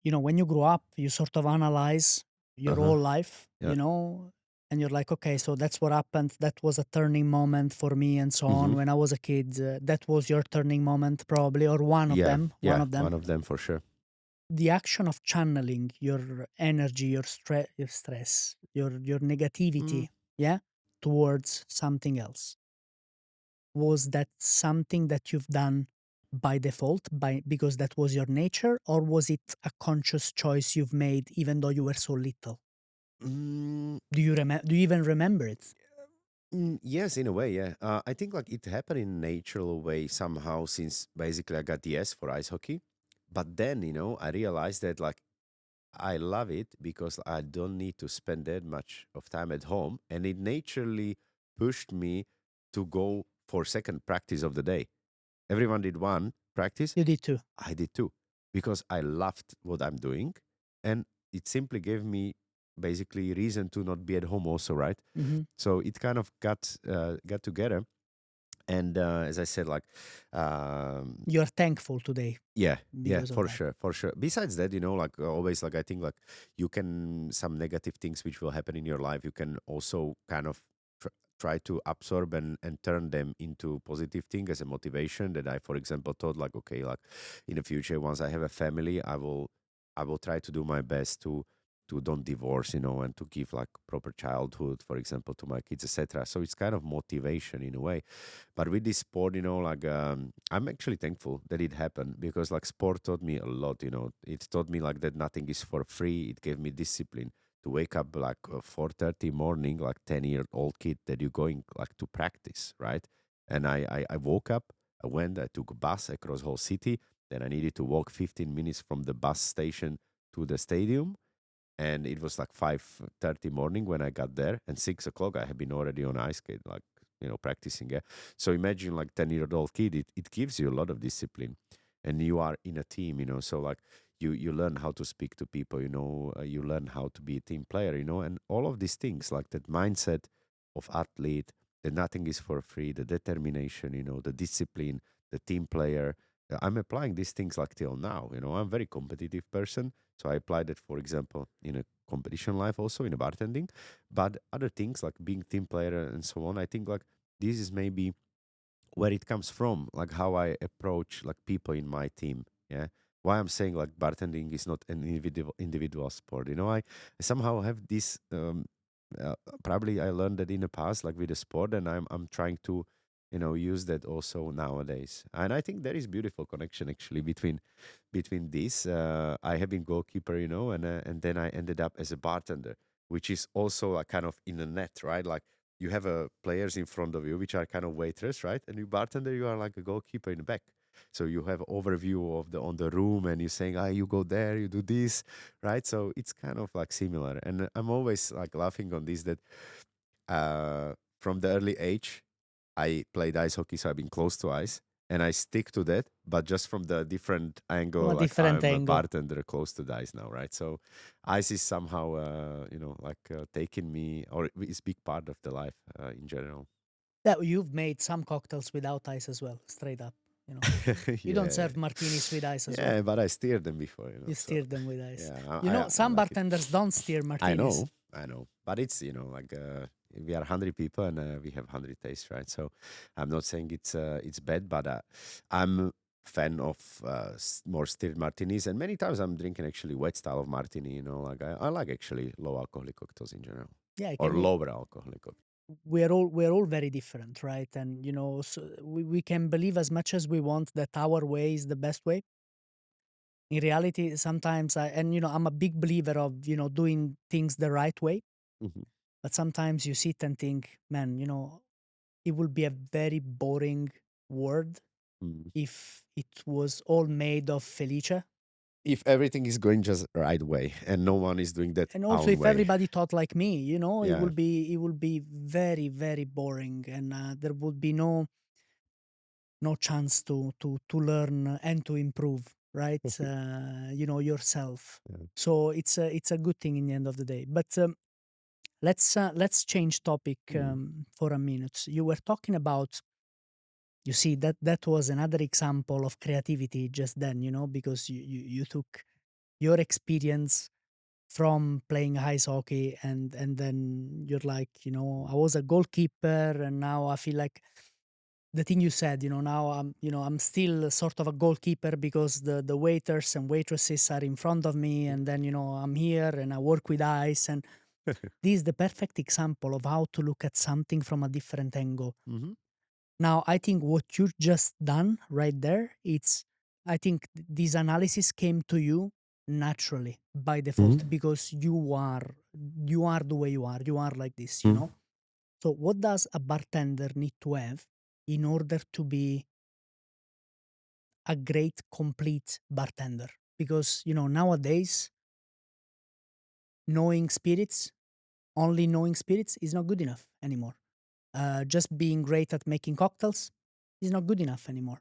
when you grow up, you sort of analyze your uh-huh, whole life, yeah, and you're like, okay, so that's what happened. That was a turning moment for me, and so on. hmm, When I was a kid, that was your turning moment, probably, or one of yeah, them. One yeah, of them. one of them for sure. The action of channeling your energy, your stress, your Mm. negativity, yeah, towards something else. Was that something that you've done by default, because that was your nature, or was it a conscious choice you've made even though you were so little? Mm, Do you even remember it? yes, in a way, yeah. I think like it happened in a natural way somehow since basically I got the S for ice hockey. But then, I realized that like I love it because I don't need to spend that much of time at home. And it naturally pushed me to go for second practice of the day. Everyone did one practice. You did too. I did too because I loved what I'm doing. And it simply gave me basically reason to not be at home also, right? Hmm. So it kind of got together. And as I said, like, um, You're thankful today yeah, yeah, because of for that. sure, for sure. Besides that, like always, like I think, like you can some negative things which will happen in your life, you can also kind of try to absorb and turn them into positive thing as a motivation. That I, for example, thought like, okay, like in the future, once I have a family, I will try to do my best to don't divorce, and to give like proper childhood, for example, to my kids, etc. So it's kind of motivation in a way. But with this sport, like I'm actually thankful that it happened because like sport taught me a lot. It taught me like that nothing is for free. It gave me discipline to wake up like 4:30 morning, like 10-year-old kid that you're going like to practice, right? And I woke up, I went, I took a bus across whole city. Then I needed to walk 15 minutes from the bus station to the stadium, and it was like 5:30 morning when I got there, and 6 o'clock I had been already on ice skate, like practicing. Yeah. So imagine like 10-year-old kid, it gives you a lot of discipline, and you are in a team, so like you learn how to speak to people, you learn how to be a team player, and all of these things like that mindset of athlete, that nothing is for free, the determination, the discipline, the team player. I'm applying these things like till now. I'm a very competitive person, so I applied it, for example, in a competition life, also in a bartending. But other things like being team player and so on, I think like this is maybe where it comes from, like how I approach like people in my team. Yeah. Why I'm saying like bartending is not an individual sport. I somehow have this. Probably I learned that in the past, like with the sport, and I'm trying to, use that also nowadays. And I think there is beautiful connection actually between this. I have been goalkeeper, and then I ended up as a bartender, which is also like kind of in a net, right? Like you have players in front of you, which are kind of waitress, right? And you bartender, you are like a goalkeeper in the back. So you have overview of the room, and you're saying, you go there, you do this, right? So it's kind of like similar. And I'm always like laughing on this that from the early age, I played ice hockey, so I've been close to ice, and I stick to that, but just from the different From a angle. Like different I'm a angle. bartender close to the ice now, right? So ice is somehow, like taking me, or is big part of the life in general. That you've made some cocktails without ice as well, straight up. You know, you don't Yeah, serve martinis with ice as well. yeah, but I steered them before, You so steer them with ice. yeah, I Some like it. bartenders don't steer I martinis. know, I know, but it's like we are 100 people, and we have 100 tastes, right? So I'm not saying it's bad, but I'm fan of more stirred martinis, and many times I'm drinking actually wet style of martini. Like I like actually low alcoholic cocktails in general, Yeah, I or can. lower alcoholic cocktails. We're all very different, right? And so we can believe as much as we want that our way is the best way. In reality, sometimes I'm a big believer of, doing things the right way. Mhm. But sometimes you sit and think, man, it would be a very boring world Mm. if it was all made of Felice. If everything is going just right way and no one is doing that And also, own if way. everybody thought like me, it Yeah. will be very, very boring, and there would be no chance to learn and to improve, right? Yourself. Yeah. So it's a good thing in the end of the day. But let's change topic Mm. for a minute. You were talking about, you see, that was another example of creativity just then, because you took your experience from playing ice hockey, and then you're like, I was a goalkeeper, and now I feel like the thing you said, now I'm still sort of a goalkeeper because the waiters and waitresses are in front of me, and then I'm here and I work with ice, and this is the perfect example of how to look at something from a different angle. Mhm. Now, I think what you just done right there, I think this analysis came to you naturally by default, Mhm. because you are the way you are like this, Mhm. So what does a bartender need to have in order to be a great complete bartender? Because nowadays, knowing spirits, only knowing spirits is not good enough anymore. Just being great at making cocktails is not good enough anymore.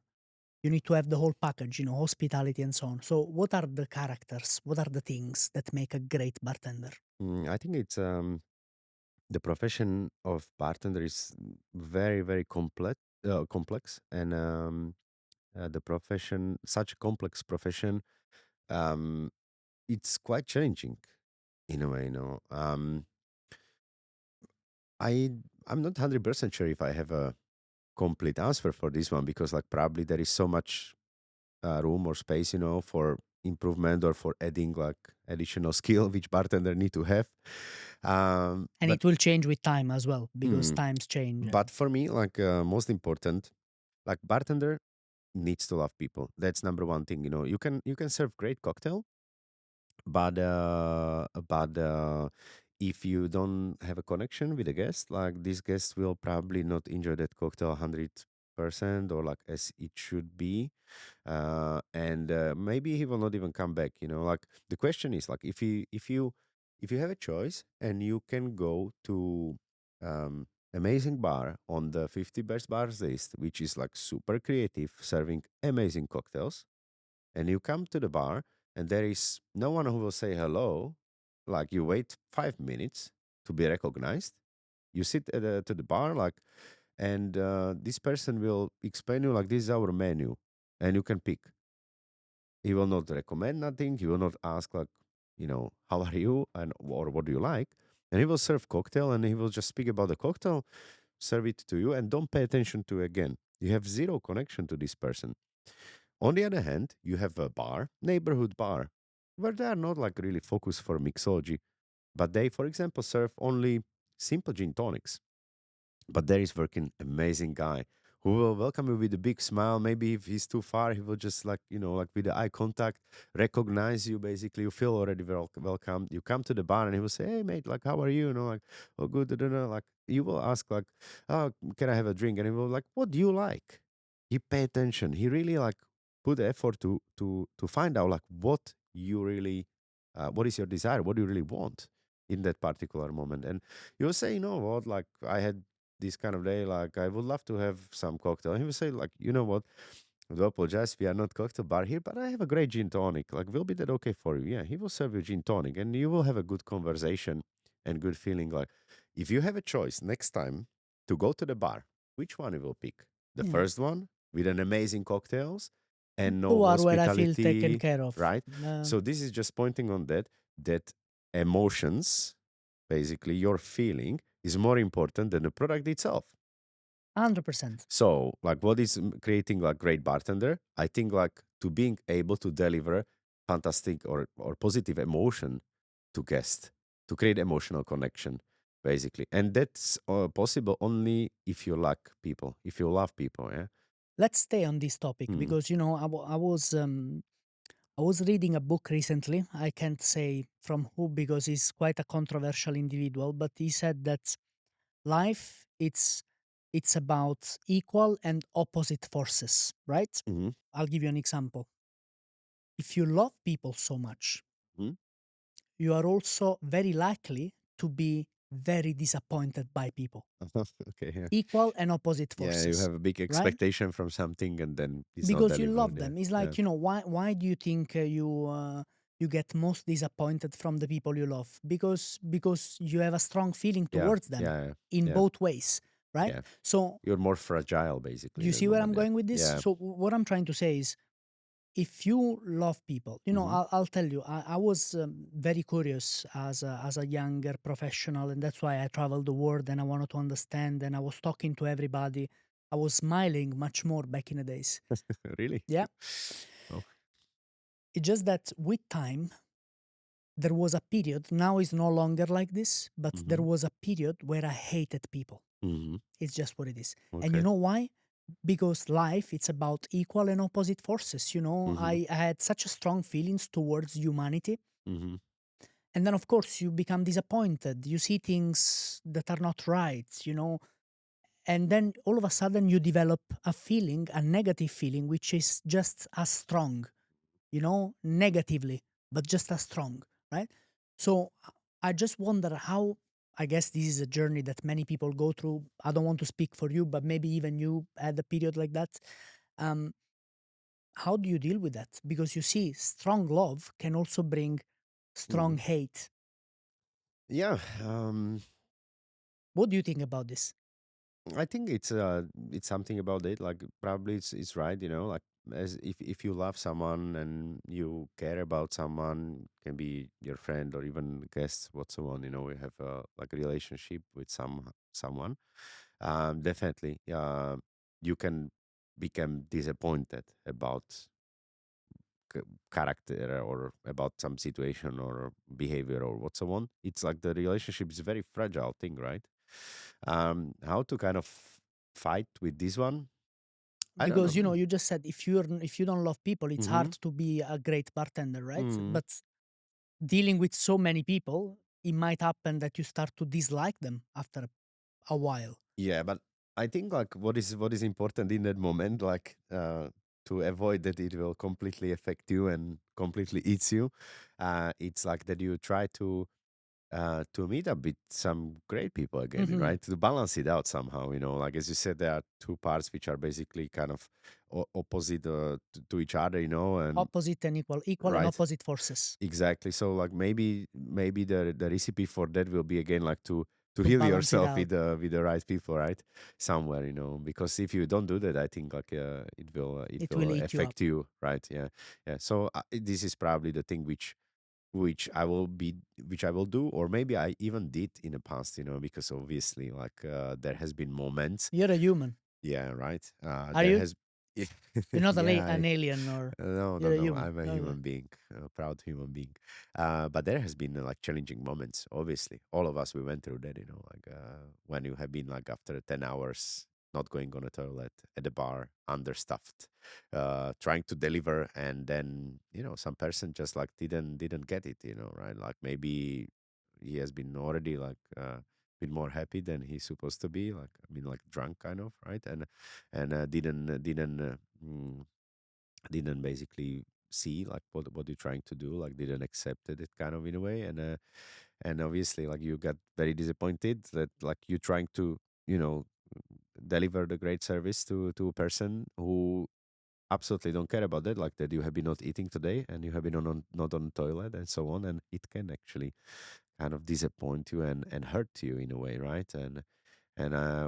You need to have the whole package, hospitality and so on. So what are the characters? What are the things that make a great bartender? I think it's the profession of bartender is very very complex, and the profession, such a complex profession, um, it's quite challenging in a way. I I'm not 100% sure if I have a complete answer for this one, because like probably there is so much room or space, for improvement or for adding like additional skill which bartender need to have. And But it will change with time as well, because mm, times change. but for me, like most important, like bartender needs to love people. That's number one thing. You can serve great cocktail, but if you don't have a connection with a guest, like this guest will probably not enjoy that cocktail 100% or like as it should be, and maybe he will not even come back. Like the question is like if you have a choice and you can go to amazing bar on the 50 best bars list, which is like super creative, serving amazing cocktails, and you come to the bar and there is no one who will say hello, like you wait 5 minutes to be recognized, you sit to the bar, like, and this person will explain you like this is our menu and you can pick. He will not recommend nothing, he will not ask like, how are you and or what do you like, and he will serve cocktail and he will just speak about the cocktail, serve it to you, and don't pay attention to again. You have zero connection to this person. On the other hand, you have a bar, neighborhood bar, where they are not like really focused for mixology, but they, for example, serve only simple gin tonics. But there is working amazing guy who will welcome you with a big smile. Maybe if he's too far, he will just like, like with the eye contact, recognize you basically. You feel already welcome. You come to the bar and he will say, hey mate, like how are you? Like, oh good, I don't know. Like you will ask like, oh, can I have a drink? And he will like, what do you like? He pay attention. He really like put the effort to find out like what you really what is your desire, what do you really want in that particular moment. And you'll say, you know what, like I had this kind of day, like I would love to have some cocktail. And he will say, like, you know what, I do apologize, we are not cocktail bar here, but I have a great gin tonic. Like, will be that okay for you? Yeah, he will serve you gin tonic and you will have a good conversation and good feeling. Like, if you have a choice next time to go to the bar, which one you will pick? The Yeah. first one with an amazing cocktails and no You are where I feel taken hospitality, care of. right? So this is just pointing on that emotions, basically your feeling, is more important than the product itself. 100%. So, like, what is creating like great bartender? I think like to being able to deliver fantastic or positive emotion to guest, to create emotional connection, basically, and that's possible only if you like people, if you love people. Yeah. Let's stay on this topic, Mm. because I was I was reading a book recently. I can't say from who because he's quite a controversial individual, but he said that life it's about equal and opposite forces, right? Hmm. I'll give you an example. If you love people so much, Hmm. you are also very likely to be very disappointed by people. Okay, yeah. Equal and opposite Yeah, you forces, have a big right? expectation from something and then it's not Because you love delivered. Yeah. them. It's Yeah. like, why do you think you get most disappointed from the people you love? Because you have a strong feeling Yeah. towards them Yeah. in Yeah. both ways, right? Yeah. So You're more fragile basically do you in that see where I'm moment. Yeah. going with this? Yeah. So what I'm trying to say is, if you love people, Hmm. I'll tell you, I was very curious as a younger professional, and that's why I traveled the world and I wanted to understand, and I was talking to everybody. I was smiling much more back in the days. Really? Yeah. Oh. It's just that with time, there was a period, now it's no longer like this, but there Hmm. was a period where I hated people. Hmm. It's just what it is. And you Okay. know why? Because life, it's about equal and opposite forces. Hmm. I had such a strong feelings towards humanity. Hmm. And then, of course, you become disappointed. You see things that are not right. And then all of a sudden you develop a feeling, a negative feeling, which is just as strong, negatively, but just as strong, right? So I just wonder how, I guess this is a journey that many people go through. I don't want to speak for you, but maybe even you had a period like that. Um, how do you deal with that? Because you see, strong love can also bring Hmm. strong hate. Yeah. What do you think about this? I think it's something about it. Like probably it's right, like as if you love someone and you care about someone, can be your friend or even guest, what someone, we have like a relationship with someone. Definitely, you can become disappointed about c- character or about some situation or behavior or what so on. It's like the relationship is a very fragile thing, right? How to kind of fight with this one? I don't Because know. you just said if you don't love people, it's Mm-hmm. hard to be a great bartender, right? Mm. But dealing with so many people, it might happen that you start to dislike them after a while. Yeah, but I think like what is important in that moment, like to avoid that it will completely affect you and completely eats you. It's like that you try to meet up with some great people again, Hmm. right? To balance it out somehow, like as you said, there are two parts which are basically kind of opposite to each other, and Opposite and equal and right, opposite forces exactly. So like maybe the recipe for that will be again like to to heal balance it yourself out. with the right people, right? Somewhere, because if you don't do that, I think like it It will will eat you up. affect you, right? Yeah, yeah. So this is probably the thing which I will do, or maybe I even did in the past, because obviously, like there has been moments. You're a human. Yeah, right. Are There you? has, You're not yeah. an alien, or No, no, you're a no. human. I'm a Okay. human being, a proud human being. But there has been like challenging moments. Obviously, all of us we went through that. Like when you have been like after 10 hours not going on a toilet at the bar, understuffed, trying to deliver, and then some person just like didn't get it. Right? Like maybe he has been already like been more happy than he's supposed to be. Like I mean, like drunk kind of, right? And didn't basically see like what you're trying to do, like didn't accept it kind of in a way, and obviously like you got very disappointed that like you're trying to you know deliver the great service to a person who absolutely don't care about that, like that you have been not eating today and you have been not on the toilet and so on, and it can actually kind of disappoint you and hurt you in a way, right? And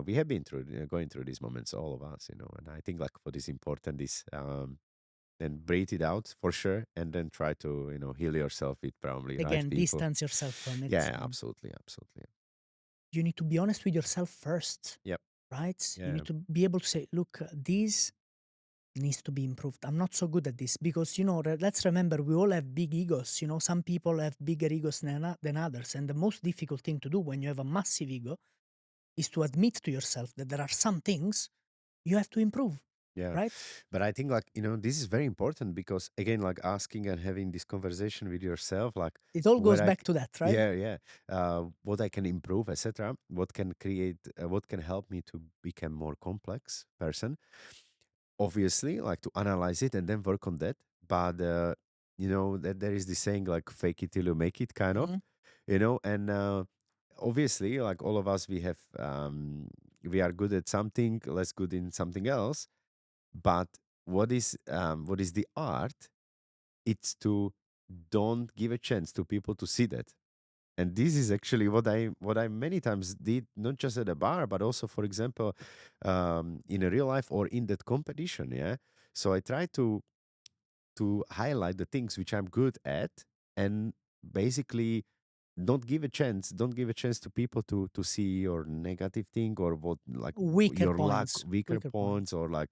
we have been through going through these moments, all of us, and I think like what is important is then breathe it out for sure, and then try to heal yourself with probably right Again, people. distance yourself from it. Yeah, absolutely, absolutely. You need to be honest with yourself first, Yep. right? You Yeah. need to be able to say, look, this needs to be improved. I'm not so good at this because, let's remember, we all have big egos. Some people have bigger egos than others. And the most difficult thing to do when you have a massive ego is to admit to yourself that there are some things you have to improve. Yeah. right? But I think, like, this is very important because, again, like asking and having this conversation with yourself, like, It all where goes back to that, right? yeah, yeah, what I can improve, etc. What can create, what can help me to become more complex person. Obviously, like to analyze it and then work on that. But that there is this saying like fake it till you make it, kind of, Mhm. and obviously, like all of us, we are good at something, less good in something else. But what is the art? It's to don't give a chance to people to see that. And this is actually what I many times did, not just at a bar, but also, for example, in a real life or in that competition. Yeah. So I try to highlight the things which I'm good at, and basically don't give a chance to people to see your negative thing, or what, like, Weaker your lack points. weaker Weaker points, points. or like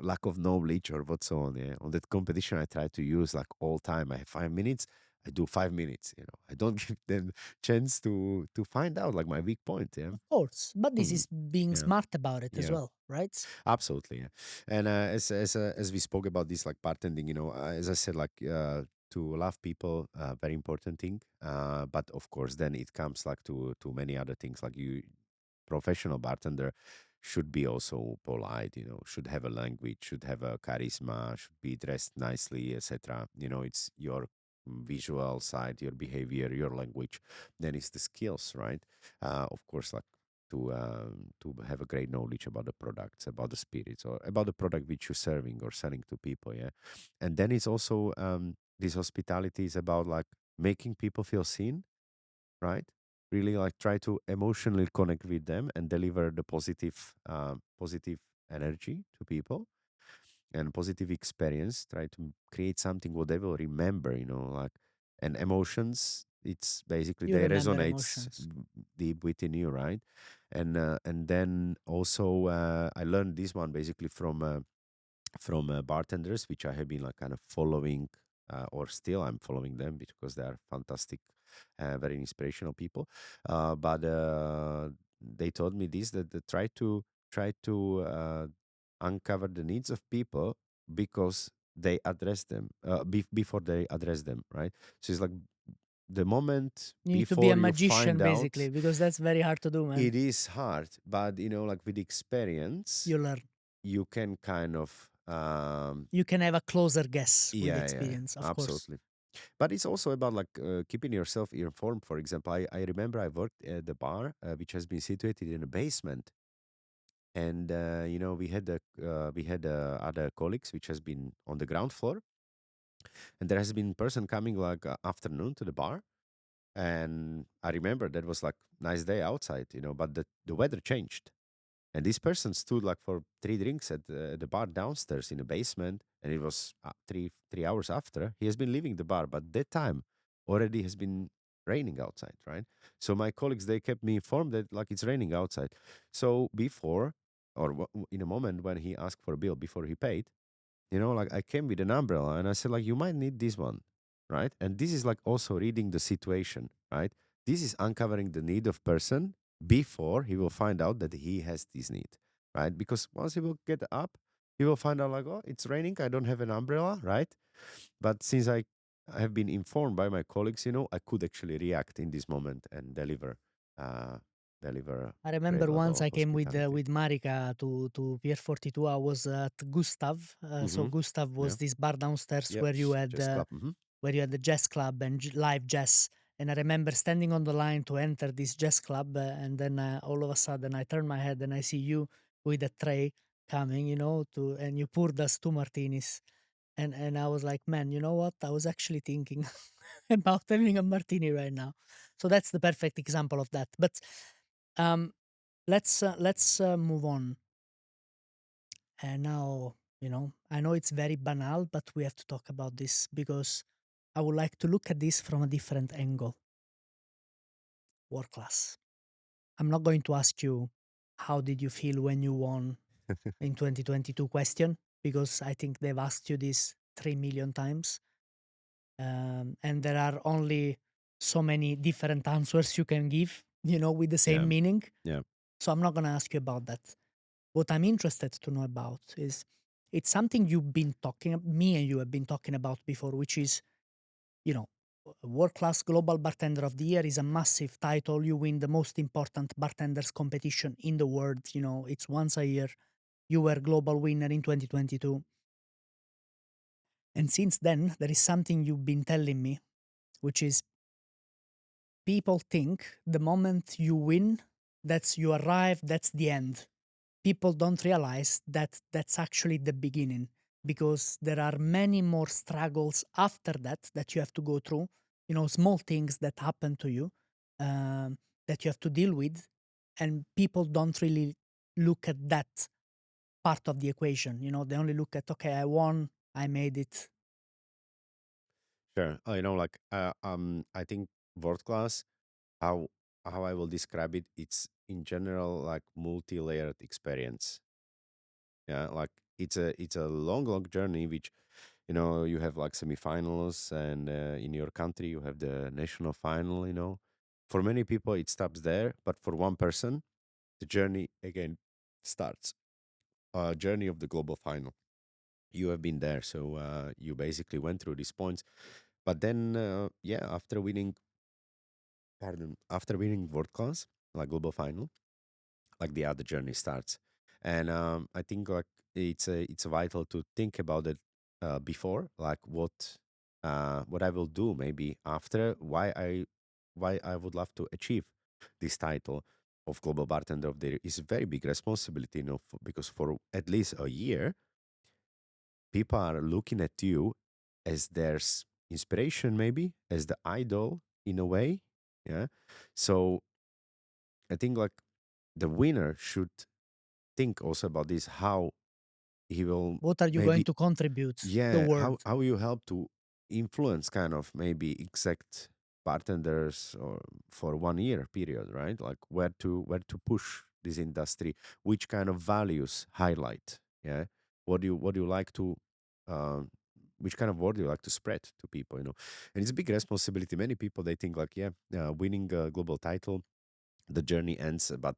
lack of knowledge or what's on. Yeah. On that competition, I try to use, like, all time I have 5 minutes. I do 5 minutes. I don't give them chance to find out, like, my weak point. Yeah. Of course. But this Mhm. is being Yeah. smart about it as Yeah. well, right? Absolutely, yeah. And as we spoke about this, like, bartending, as I said, like, to love people, very important thing. But of course, then it comes, like, to many other things. Like, you, professional bartender, should be also polite. Should have a language, should have a charisma, should be dressed nicely, etc. It's your visual side, your behavior, your language. Then it's the skills, right? Of course, like, to have a great knowledge about the products, about the spirits, or about the product which you're serving or selling to people. Yeah. And then it's also, this hospitality is about, like, making people feel seen, right? Really, like, try to emotionally connect with them and deliver the positive energy to people and positive experience. Try to create something what they will remember, like, and emotions. It's basically You they remember resonates emotions. deep within you, right? And then also, I learned this one basically from bartenders, which I have been, like, kind of following, or still I'm following them because they are fantastic, very inspirational people. But they told me this, that they try to uncover the needs of people because they address them, before they address them, right? So it's like the moment You need to be a before you magician, find out. basically, because that's very hard to do, man. It is hard, but like, with experience, You learn. you can kind of, You can have a closer guess with yeah, yeah, experience, of course. absolutely. But it's also about, like, keeping yourself informed. For example, I remember I worked at the bar, which has been situated in a basement. And we had other colleagues which has been on the ground floor. And there has been person coming, like, afternoon to the bar. And I remember that was, like, nice day outside, but the weather changed. And this person stood, like, for 3 drinks at the bar downstairs in the basement, and it was, 3 hours after he has been leaving the bar. But that time already has been raining outside, right? So my colleagues, they kept me informed that, like, it's raining outside. So before, or in a moment when he asked for a bill, before he paid, like, I came with an umbrella and I said, like, you might need this one, right? And this is, like, also reading the situation, right? This is uncovering the need of person before he will find out that he has this need, right? Because once he will get up, he will find out, like, oh, it's raining, I don't have an umbrella, right? But since I have been informed by my colleagues, I could actually react in this moment and uh, deliver I great remember level once of I came with hospitality. with Marika to Pier 42. I was at Gustav. So Mm-hmm. Gustav Yeah. was this bar downstairs Yep. where you had Just clap. Mm-hmm. the jazz club and live jazz. And I remember standing on the line to enter this jazz club, and then all of a sudden I turn my head and I see you with a tray coming, and you poured us 2 martinis. And I was like, man, you know what? I was actually thinking about having a martini right now. So that's the perfect example of that. But um, let's move on. And now, I know it's very banal, but we have to talk about this because I would like to look at this from a different angle. World class. I'm not going to ask you how did you feel when you won in 2022 question, because I think they've asked you this 3 million times. And there are only so many different answers you can give, with the Yeah. same meaning. Yeah. So I'm not going to ask you about that. what I'm interested to know about is it's something you've been talking, me and you have been talking about before, which is, you know, World Class Global Bartender of the Year is a massive title. You win the most important bartenders competition in the world. You know, it's once a year. You were global winner in 2022. And since then, there is something you've been telling me, which is people think the moment you win, that's you arrive, that's the end. People don't realize that that's actually the beginning, because there are many more struggles after that that you have to go through, you know, small things that happen to you, that you have to deal with, and people don't really look at that part of the equation. You know, they only look at, okay, I won, I made it. Sure. I think world class, how how I will describe it, it's in general like multi-layered experience. Yeah, like it's a long journey which you have like semifinals, and in your country you have the national final. For many people it stops there, but for one person the journey again starts. Journey of the global final. You have been there, so you basically went through these points. But then, yeah, after winning world class, like global final, like the other journey starts. And I think like it's vital to think about it before, like what I will do maybe after, why I would love to achieve this title of global bartender of the year is a very big responsibility, because for at least a year people are looking at you as their inspiration, maybe as the idol in a way. Yeah. So I think like the winner should think also about this, how he will What are you going maybe, to contribute the yeah, how world? how you help to influence kind of maybe exact bartenders or for 1 year period, right? Like where to push this industry, which kind of values highlight. Yeah. What do you like to um which kind of word do you like to spread to people. And it's a big responsibility. Many people, they think like, yeah, winning a global title, the journey ends, but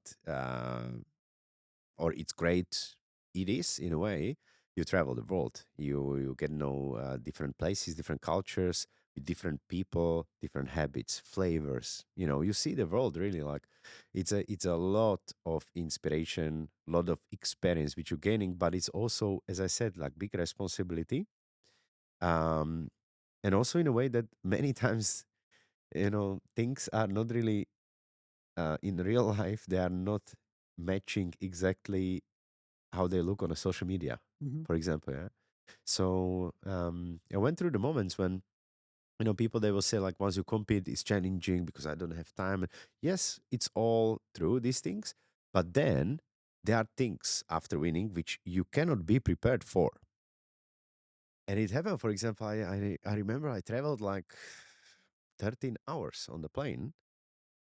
or it's great. It is in a way. You travel the world. You get to know different places, different cultures, with different people, different habits, flavors. You see the world really, like it's a lot of inspiration, lot of experience which you're gaining, but it's also, as I said, like big responsibility. Um, and also in a way that many times things are not really in real life. They are not matching exactly how they look on a social media, Mhm. for example. Yeah. So I went through the moments when people, they will say like, once you compete it's challenging because I don't have time. Yes, it's all true, these things, but then there are things after winning which you cannot be prepared for. And it happened, for example, I remember I traveled like 13 hours on the plane,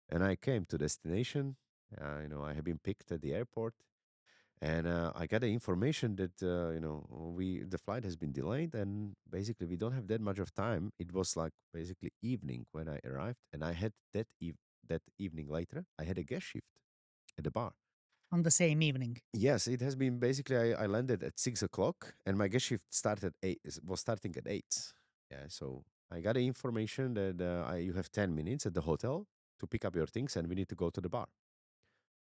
and I came to destination. I had been picked at the airport, and I got the information that we the flight has been delayed, and basically we don't have that much of time. It was like basically evening when I arrived, and I had that evening later I had a guest shift at the bar. On the same evening. Yes, it has been basically. I landed at 6 o'clock, and my guest shift started was starting at 8. Yeah, so I got the information that you have 10 minutes at the hotel to pick up your things, and we need to go to the bar.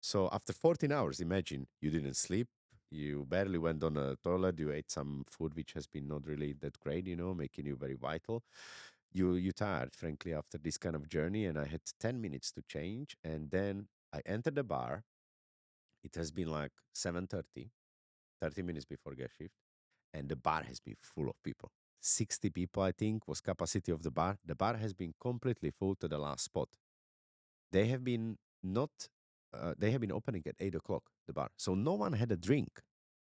So after 14 hours, imagine you didn't sleep, you barely went on a toilet, you ate some food which has been not really that great, making you very vital. You tired, frankly, after this kind of journey, and I had 10 minutes to change, and then I entered the bar. It has been like 7:30, 30 minutes before guest shift, and the bar has been full of people. 60 people, I think, was capacity of the bar. The bar has been completely full to the last spot. They have been not they have been opening at 8 o'clock, the bar, so no one had a drink.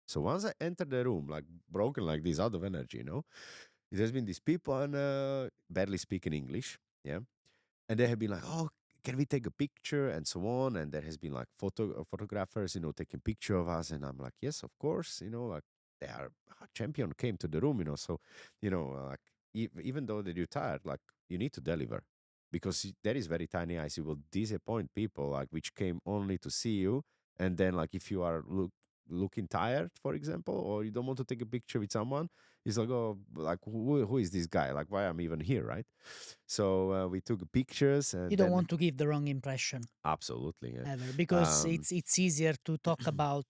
So once I entered the room, like broken like this, out of energy, it has been these people and barely speaking English. Yeah. And they have been like, oh, can we take a picture and so on. And there has been like photographers, taking picture of us, and I'm like, yes, of course. Like they are champion came to the room. So like even though that you're tired, like you need to deliver, because there is very tiny eyes. You will disappoint people, like which came only to see you. And then like if you are looking tired, for example, or you don't want to take a picture with someone, it's like, oh, like who is this guy? Like, why I'm even here, right? So we took pictures, and You don't then want to give the wrong impression absolutely, yeah. ever, because it's easier to talk about,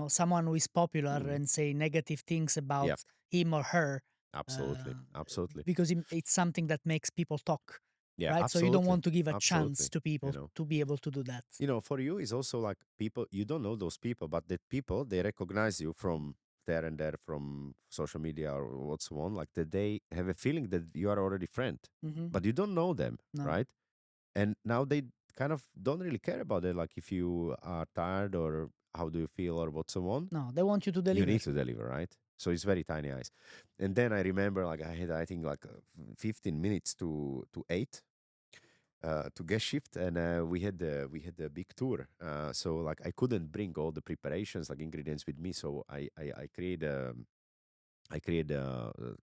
someone who is popular and say negative things about Yeah. him or her, Absolutely, absolutely. because it's something that makes people talk, Yeah, right? So you don't absolutely, want to give a absolutely. chance to people to be able to do that. For you, it's also like people, you don't know those people, but the people, they recognize you from there and there, from social media or what's on, like that they have a feeling that you are already friend, but you don't know them, No. right? And now they kind of don't really care about it, like if you are tired or how do you feel or what's on. No, they want you to You deliver. need to deliver, right? So it's very tiny eyes. And then I remember, like I had, I think, like 15 minutes to 8 to get shift, and we had the big tour. So like I couldn't bring all the preparations, like ingredients, with me. So I create a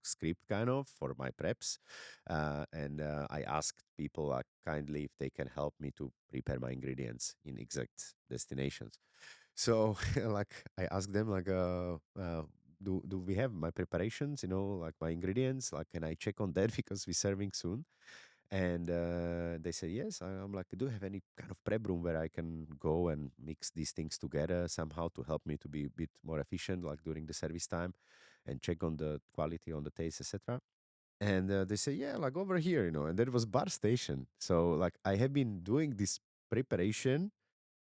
script kind of for my preps, and I asked people like kindly if they can help me to prepare my ingredients in exact destinations. So like I asked them like, do we have my preparations? Like my ingredients. Like, can I check on that because we're serving soon? And they said yes. I'm like, do you have any kind of prep room where I can go and mix these things together somehow to help me to be a bit more efficient, like during the service time, and check on the quality, on the taste, etc. And they say, yeah, like over here, and that was bar station. So like I have been doing this preparation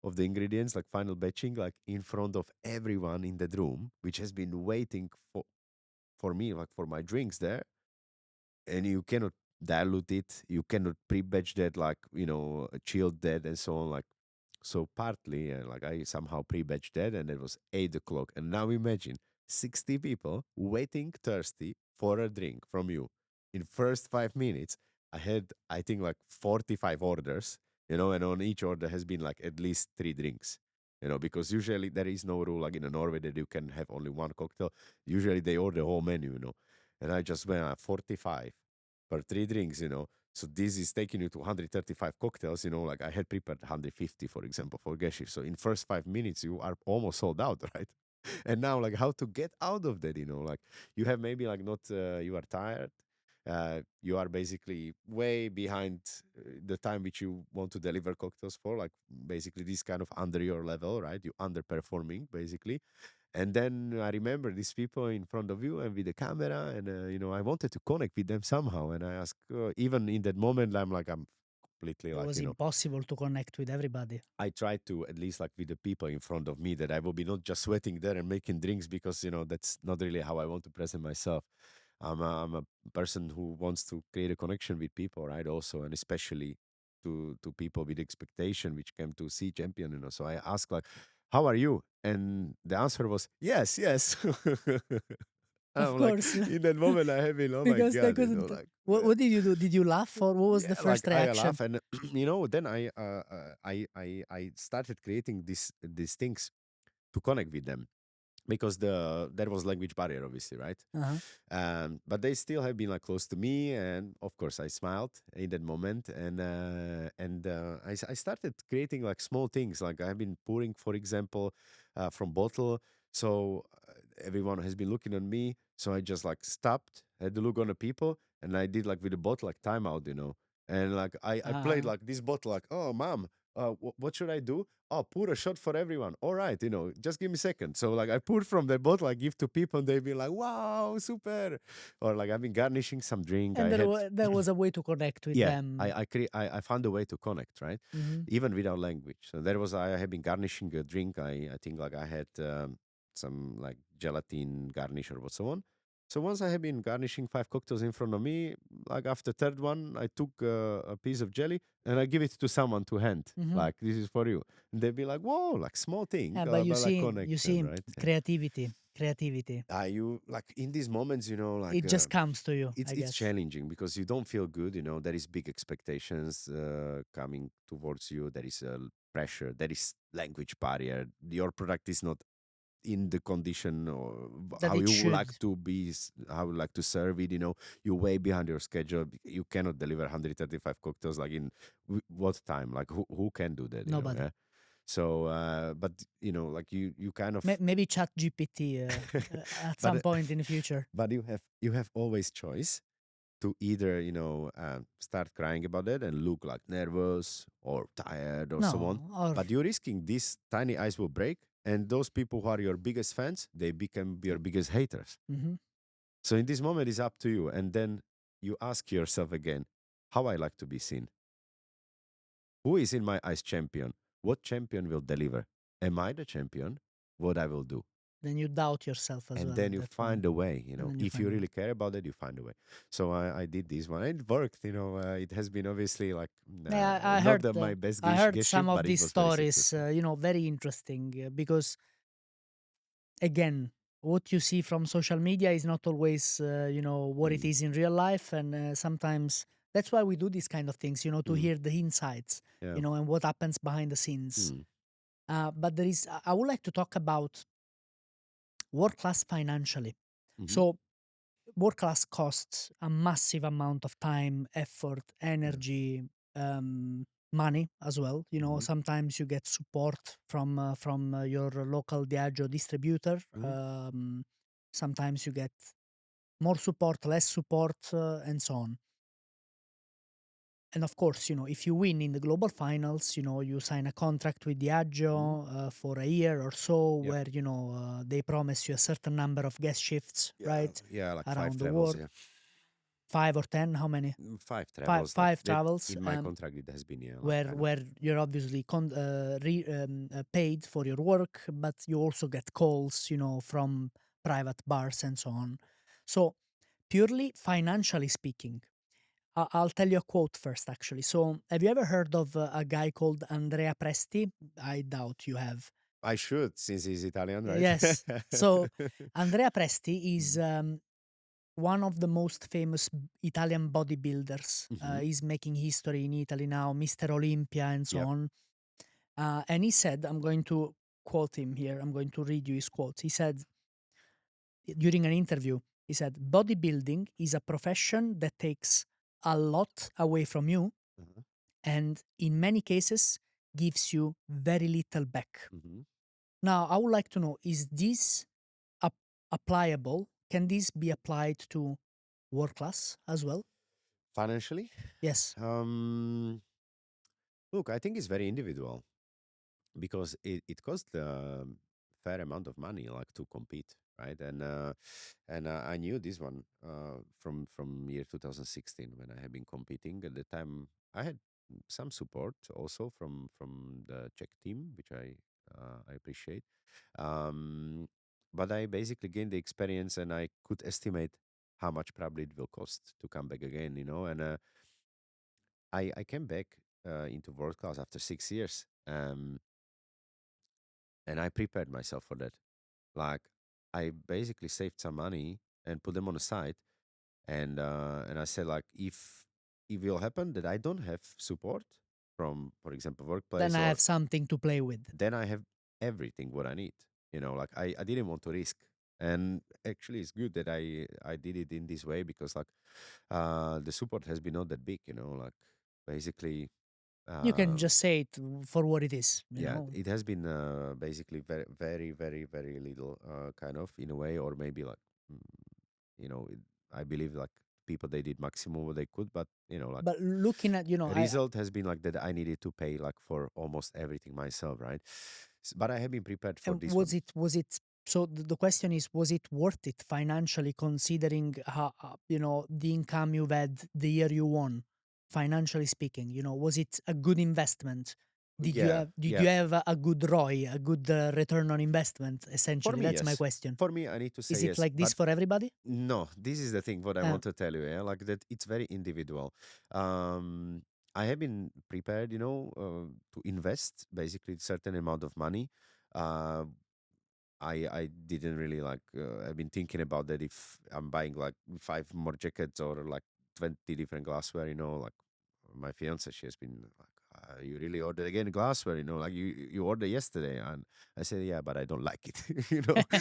of the ingredients, like final batching, like in front of everyone in that room, which has been waiting for me, like for my drinks there. And you cannot dilute it, you cannot pre-batch that, like chilled that and so on, like. So partly, like I somehow pre-batched that, and it was 8 o'clock. And now imagine 60 people waiting thirsty for a drink from you. In first 5 minutes, I had, I think, like 45 orders, and on each order has been like at least 3 drinks. Because usually there is no rule like in Norway that you can have only one cocktail. Usually they order the whole menu. And I just went at 45 per 3 drinks. So this is taking you to 135 cocktails, like I had prepared 150, for example, for Geshe. So in first 5 minutes, you are almost sold out, right? And now, like, how to get out of that, like you have maybe like not, you are tired. You are basically way behind the time which you want to deliver cocktails for, like basically this kind of under your level, right? You underperforming basically. And then I remember these people in front of you and with the camera, and I wanted to connect with them somehow. And I asked, even in that moment, I'm completely It like, was impossible to connect with everybody. I tried to, at least like with the people in front of me, that I will be not just sweating there and making drinks, because that's not really how I want to present myself. I'm a person who wants to create a connection with people, right? Also, and especially to people with expectation which came to see champion. So I asked like, "How are you?" And the answer was, "Yes, yes." Of I'm like, course. in that moment, I have been, oh Because my they god, couldn't. like, What did you do? Did you laugh, or what was the first like, I reaction? laugh, and then I started creating these things to connect with them, because there was language barrier, obviously, right? But they still have been like close to me, and of course I smiled in that moment, and I started creating like small things, like I've been pouring, for example, from bottle. So everyone has been looking on me, so I just like stopped, had to look on the people, and I did like with the bottle like timeout, and like I played like this bottle, like, oh mom, what should I do? Oh, pour a shot for everyone. All right, just give me a second. So like I poured from the bottle, I give to people, and they be like, wow, super. Or like I've been garnishing some drink. And there was a way to connect with them. I found a way to connect, right? Even without language. So I have been garnishing a drink. I think like I had some like gelatin garnish or so on. So once I have been garnishing 5 cocktails in front of me, like after third one, I took a piece of jelly and I give it to someone to hand. Like, this is for you. And they'd be like, whoa, like small thing. Yeah, but you see, right? creativity. You like in these moments, like It just comes to you. it's challenging because you don't feel good. There is big expectations coming towards you. There is pressure. There is language barrier. Your product is not in the condition or That how it you should. would like to be, how you like to serve it. You're way behind your schedule. You cannot deliver 135 cocktails like in what time? Like who can do that? Nobody. So, but like you kind of, Maybe chat GPT at some but point in the future. but you have always choice to either start crying about it and look like nervous or tired or so on. No, or But you're risking this tiny ice will break, and those people who are your biggest fans, they become your biggest haters. Mhm. So in this moment, it's up to you, and then you ask yourself again, how I like to be seen. Who is in my eyes champion? What champion will deliver? Am I the champion? What I will do? then you doubt yourself as And well then at you that find point. a way, And then you if find you a way. really care about it, you find a way. So I did this one, and it worked. It has been obviously like Yeah, I not heard my best I heard gift, some of but it these was very stories, successful. very interesting because again, what you see from social media is not always what it Mm, is in real life, and sometimes that's why we do these kind of things, to mm, hear the insights, yeah. and what happens behind the scenes. Mm, But I would like to talk about world class financially. mhm, So world class costs a massive amount of time, effort, yeah. energy, money as well. Mhm, Sometimes you get support from your local Diageo distributor. mhm, Sometimes you get more support, less support, and so on. And of course, if you win in the global finals, you sign a contract with mhm. Diageo for a year or so, Yep. where they promise you a certain number of guest shifts, Yeah, right, yeah, like five around the travels. world. Yeah, 5 or 10? How many? Five Five, travels. Like five that travels. in my contract, it has been, yeah, like Where kind of. where you're obviously paid for your work, but you also get calls, from private bars and so on. So purely financially speaking, I'll tell you a quote first, actually. So have you ever heard of a guy called Andrea Presti? I doubt you have. I should, since he's Italian, right? Yes. So Andrea Presti is Mhm, one of the most famous Italian bodybuilders. mhm. He's making history in Italy now, Mr. Olympia and so Yep. on. And he said, I'm going to quote him here. I'm going to read you his quote. He said, during an interview, he said, bodybuilding is a profession that takes a lot away from you Uh-huh. and in many cases gives you very little back. Mhm. Now, I would like to know, is this ap- applicable? Can this be applied to world class as well? Financially, Yes. um, look, I think it's very individual because it costs a fair amount of money, like to compete, right? And I knew this one from year 2016 when I had been competing. At the time, I had some support also from the Czech team, which I appreciate. Um, but I basically gained the experience, and I could estimate how much probably it will cost to come back again, and I came back into world class after 6 years, and I prepared myself for that. Like I basically saved some money and put them on the side, and I said like if it will happen that I don't have support from, for example, Then workplace, I or have something to play with. then I have everything what I need. Like I didn't want to risk. And actually it's good that I did it in this way because like the support has been not that big, like basically You can um just say it for what it is, yeah, it has been basically very very very very little kind of in a way, or maybe like mm, I believe like people they did maximum what they could, but like But looking at, result has been like that I needed to pay like for almost everything myself, right? But I have been prepared for and this one. was it so the question is, was it worth it financially, considering how, the income you've had the year you won, financially speaking? Was it a good investment? Yeah, Did yeah. you have a good ROI, a good return on investment? For Essentially, me, that's my yes. question. For me, I need to say Is it yes. like this But for everybody? no, this is the thing what I Uh, want to tell you. Yeah, like that it's very individual. Um, I have been prepared, to invest basically a certain amount of money. Uh, I didn't really like. I've been thinking about that if I'm buying like 5 more jackets or like 20 different glassware. Like my fiance, she has been like, "You really ordered again glassware? Like you ordered yesterday." And I said, "Yeah, but I don't like it.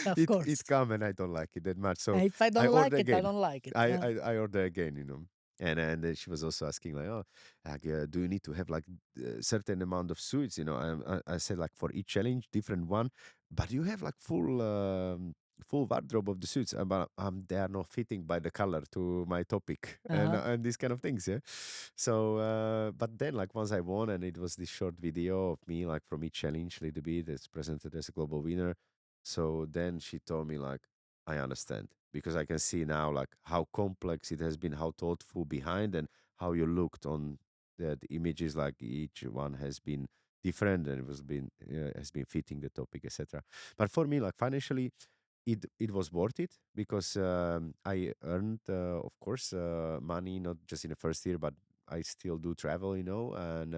of it course. come and I don't like it that much. So If I I don't like order it, I again. don't like it. I order again. And then she was also asking like, oh, like, do you need to have like a certain amount of suits? I said like for each challenge, different one, but you have like full wardrobe of the suits, but they are not fitting by the color to my topic Uh-huh. and these kind of things. Yeah. So, but then like once I won, and it was this short video of me like from each challenge, a little bit, it's presented as a global winner. So then she told me like, I understand because I can see now like how complex it has been, how thoughtful behind, and how you looked on the images. Like each one has been different, and it was been has been fitting the topic, etc. But for me, like financially, it was worth it because I earned, of course, money not just in the first year, but I still do travel, and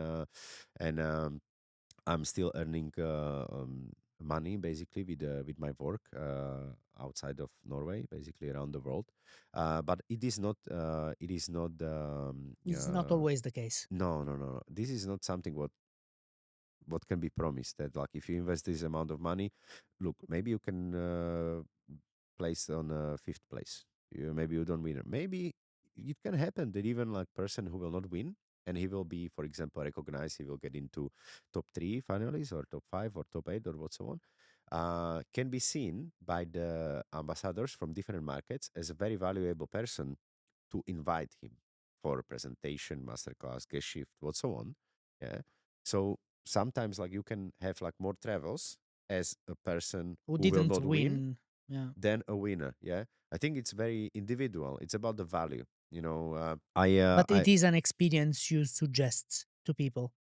I'm still earning money basically with my work outside of Norway, basically around the world. But it is not It's not always the case. no, no, no, no. This is not something what can be promised, that like if you invest this amount of money, look, maybe you can place on fifth place. Maybe you don't win. Maybe it can happen that even like person who will not win, and he will be, for example, recognized, he will get into top three finalists or top five or top eight or what so on, can be seen by the ambassadors from different markets as a very valuable person to invite him for a presentation, masterclass, guest shift, what so on. Yeah. So sometimes like you can have like more travels as a person Who who will didn't not win win? Yeah. than a winner. Yeah. I think it's very individual. It's about the value. I But I it is an experience you suggest to people.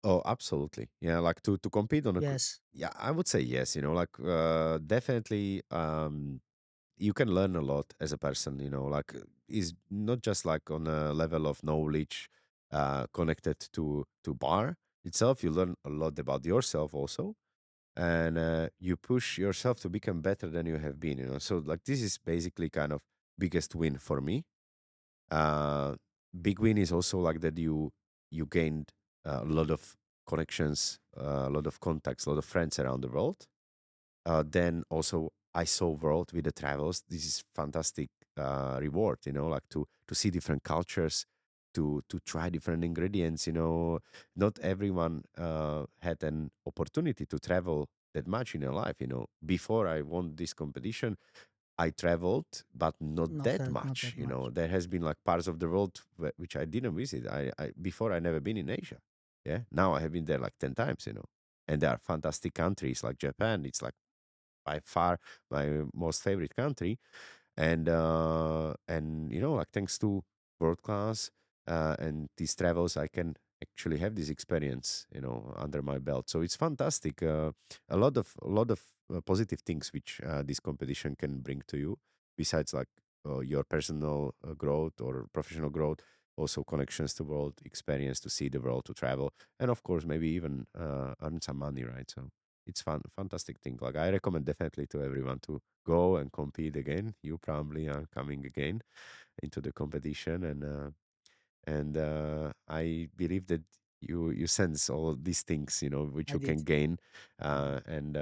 Oh, absolutely. Yeah, like to compete on a Yes. yeah, I would say yes, like definitely you can learn a lot as a person, like is not just like on a level of knowledge connected to bar itself. You learn a lot about yourself also, and you push yourself to become better than you have been, so like this is basically kind of biggest win for me. uh Big win is also like that you gained a lot of connections, a lot of contacts, a lot of friends around the world. Then also I saw world with the travels. This is fantastic reward, like to see different cultures, to try different ingredients. Not everyone had an opportunity to travel that much in their life. Before I won this competition, I traveled, but not that Not much. that much. There has been like parts of the world which I didn't visit. Before I never been in Asia. Yeah, now I have been there like 10 times. And there are fantastic countries like Japan. It's like by far my most favorite country, and like thanks to world class and these travels, I can actually have this experience under my belt. So it's fantastic. A lot of positive things which this competition can bring to you, besides like your personal growth or professional growth, also connections to world, experience to see the world, to travel, and of course maybe even earn some money, right? So it's fantastic thing. Like I recommend definitely to everyone to go and compete again. You probably are coming again into the competition, and I believe that you sense all these things, which I you did. can gain, and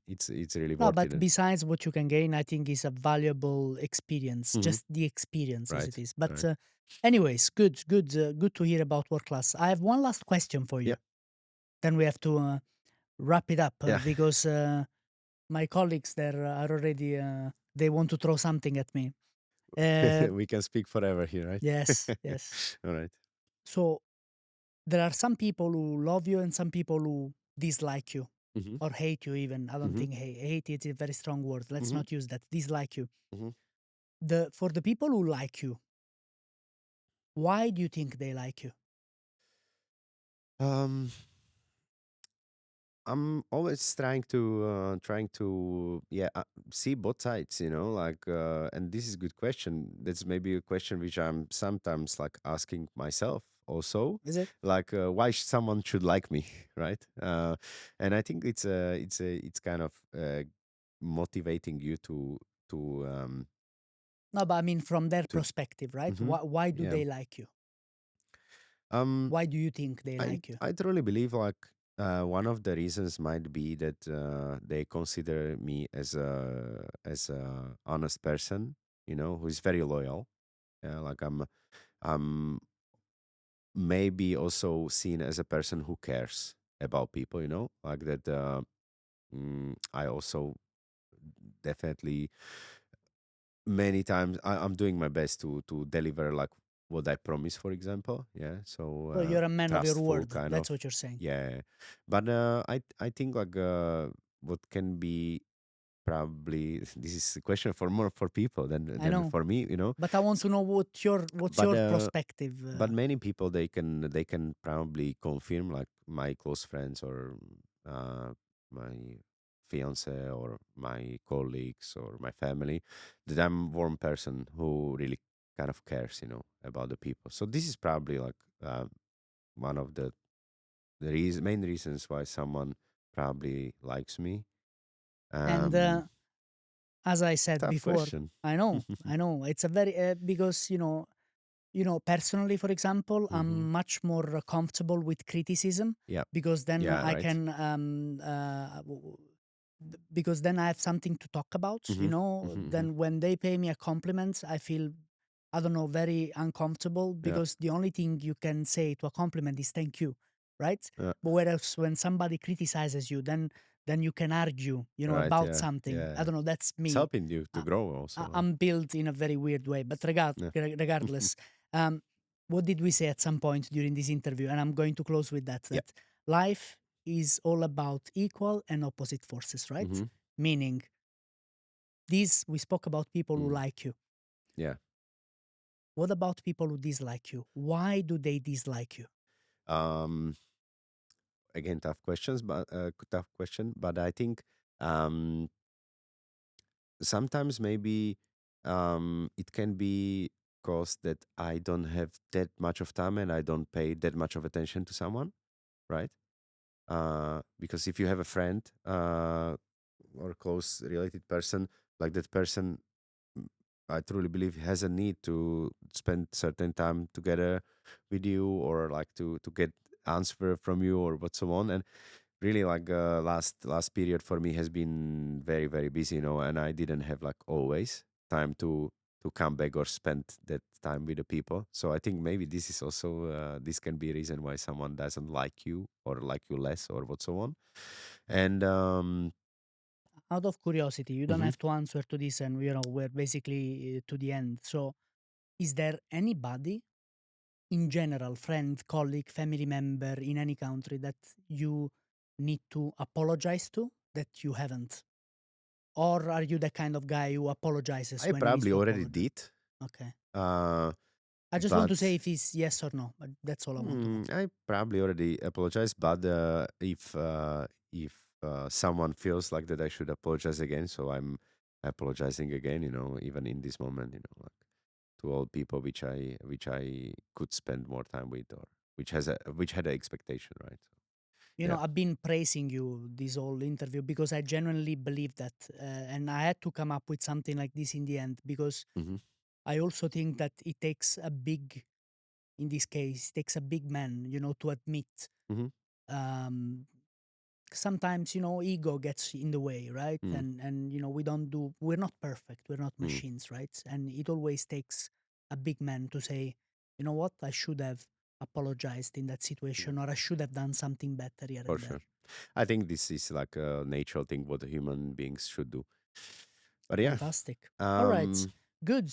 it's really No, worth but it. besides what you can gain, I think is a valuable experience. Hmm. Just the experience as it Right, is. But right, anyways, good to hear about work class. I have one last question for you. yeah, Then we have to wrap it up yeah. because my colleagues there are already they want to throw something at me. Uh, We can speak forever here, right? yes, yes. All right. So there are some people who love you and some people who dislike you Mm-hmm. or hate you even. I don't Mm-hmm. think hate is a very strong word. Let's Mm-hmm. not use that. Dislike you. Mm-hmm. For the people who like you, why do you think they like you? Um, I'm always trying to see both sides, like and this is a good question. That's maybe a question which I'm sometimes like asking myself also, Is it? like why someone should like me, right? And I think it's kind of motivating you No, but I mean from their to perspective, right? Mhm. Why do Yeah. they like you? Um Why do you think they like you? I truly believe like one of the reasons might be that they consider me as a honest person, who is very loyal. Yeah, like I'm maybe also seen as a person who cares about people, like that. I also definitely many times I'm doing my best to deliver like what I promise, for example. Yeah, so So you're a man of your trustful word. kind That's of. what you're saying. Yeah, but I think like what can be probably this is a question for more for people I than know, for me, but I want to know what's but your perspective. many people they can probably confirm, like my close friends or my fiance or my colleagues or my family, that I'm warm person who really kind of cares, about the people. So this is probably like one of the main reasons why someone probably likes me. And um as I said Tough before, question. I know, it's a very because personally, for example, Hmm. I'm much more comfortable with criticism Yeah. because then Yeah, I right. can because then I have something to talk about. Hmm. Then when they pay me a compliment, I feel, I don't know, very uncomfortable Yeah. because the only thing you can say to a compliment is thank you, right? Yeah. But whereas when somebody criticizes you, then you can argue, Right. about Yeah. something. I Yeah. don't know. That's It's me. helping you to grow also. I'm built in a very weird way, but Yeah. regardless, um, what did we say at some point during this interview? And I'm going to close with that. Yeah. That life is all about equal and opposite forces, right? Hmm. Meaning, these we spoke about people who Mm. like you. Yeah. What about people who dislike you? Why do they dislike you? Um. Again, tough question, but I think um sometimes maybe it can be caused that I don't have that much of time and I don't pay that much of attention to someone, right? Because if you have a friend or close related person, like that person, mm, I truly believe has a need to spend certain time together with you, or like to get answer from you or what so on. And really, like last period for me has been very very busy, and I didn't have like always time to come back or spend that time with the people. So I think maybe this is also this can be a reason why someone doesn't like you or like you less or what so on. And Out of curiosity, you don't mhm. have to answer to this, and we're basically to the end. So, is there anybody in general, friend, colleague, family member in any country that you need to apologize to that you haven't? Or are you the kind of guy who apologizes I when he needs probably to already apologize? did, Okay. uh, I just want to say but if it's yes or no, but that's all I want to know. I probably already apologized. But if someone feels like that I should apologize again, so I'm apologizing again. Even in this moment, like to all people which I could spend more time with, or which had an expectation, right? So, yeah. I've been praising you this whole interview because I genuinely believe that. And I had to come up with something like this in the end because Hmm. I also think that it takes a big, in this case, takes a big man, to admit Hmm. um, sometimes ego gets in the way, right? Mm. And we're not perfect, we're not Mm. machines, right? And it always takes a big man to say, you know what, I should have apologized in that Yeah, situation, or I should have done something better here for and there. sure. I think this is like a natural thing what human beings should do. But yeah, Fantastic. All right, um, good.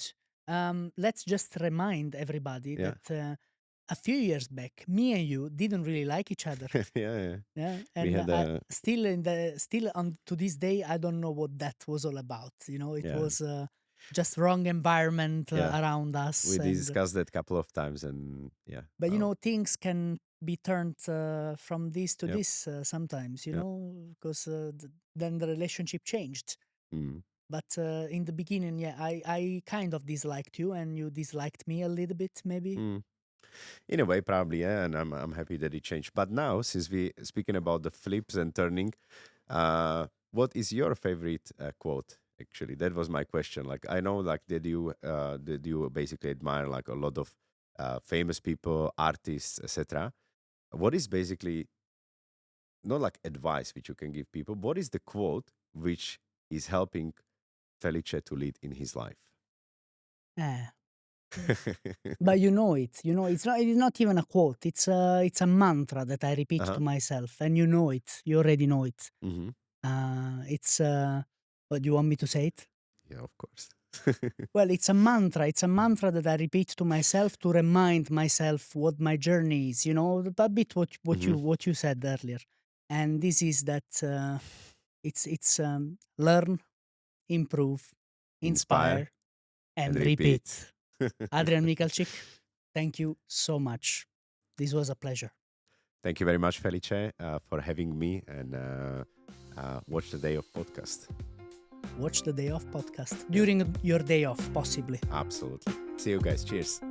Let's just remind everybody yeah, that a few years back, me and you didn't really like each other. yeah, yeah. Yeah, We and had I a still on to this day, I don't know what that was all about. It yeah, was just wrong environment yeah. around us, We and discussed that couple of times, and yeah, but things can be turned from this to yeah, this sometimes. yeah. Because then the relationship changed. Mm. But in the beginning, yeah, I kind of disliked you, and you disliked me a little bit, maybe. Mm. In a way, probably, yeah, and I'm happy that it changed. But now, since we speaking about the flips and turning, what is your favorite quote? Actually, that was my question. Like, I know, like, did you basically admire like a lot of famous people, artists, etc. What is basically not like advice which you can give people? What is the quote which is helping Felice to lead in his life? Eh. But you know it. You know it's not even a quote. It's a mantra that I repeat Uh-huh. to myself, and you know it. You already know it. Hmm. It's. What do you want me to say it? Yeah, of course. Well, it's a mantra. It's a mantra that I repeat to myself to remind myself what my journey is. You know, a bit what you said earlier, and this is that it's learn, improve, inspire, and repeat. Adrian Michalcik, thank you so much. This was a pleasure. Thank you very much, Felice, for having me and watch the DayOff podcast. Watch the DayOff podcast during your day off, possibly. Absolutely. See you guys. Cheers.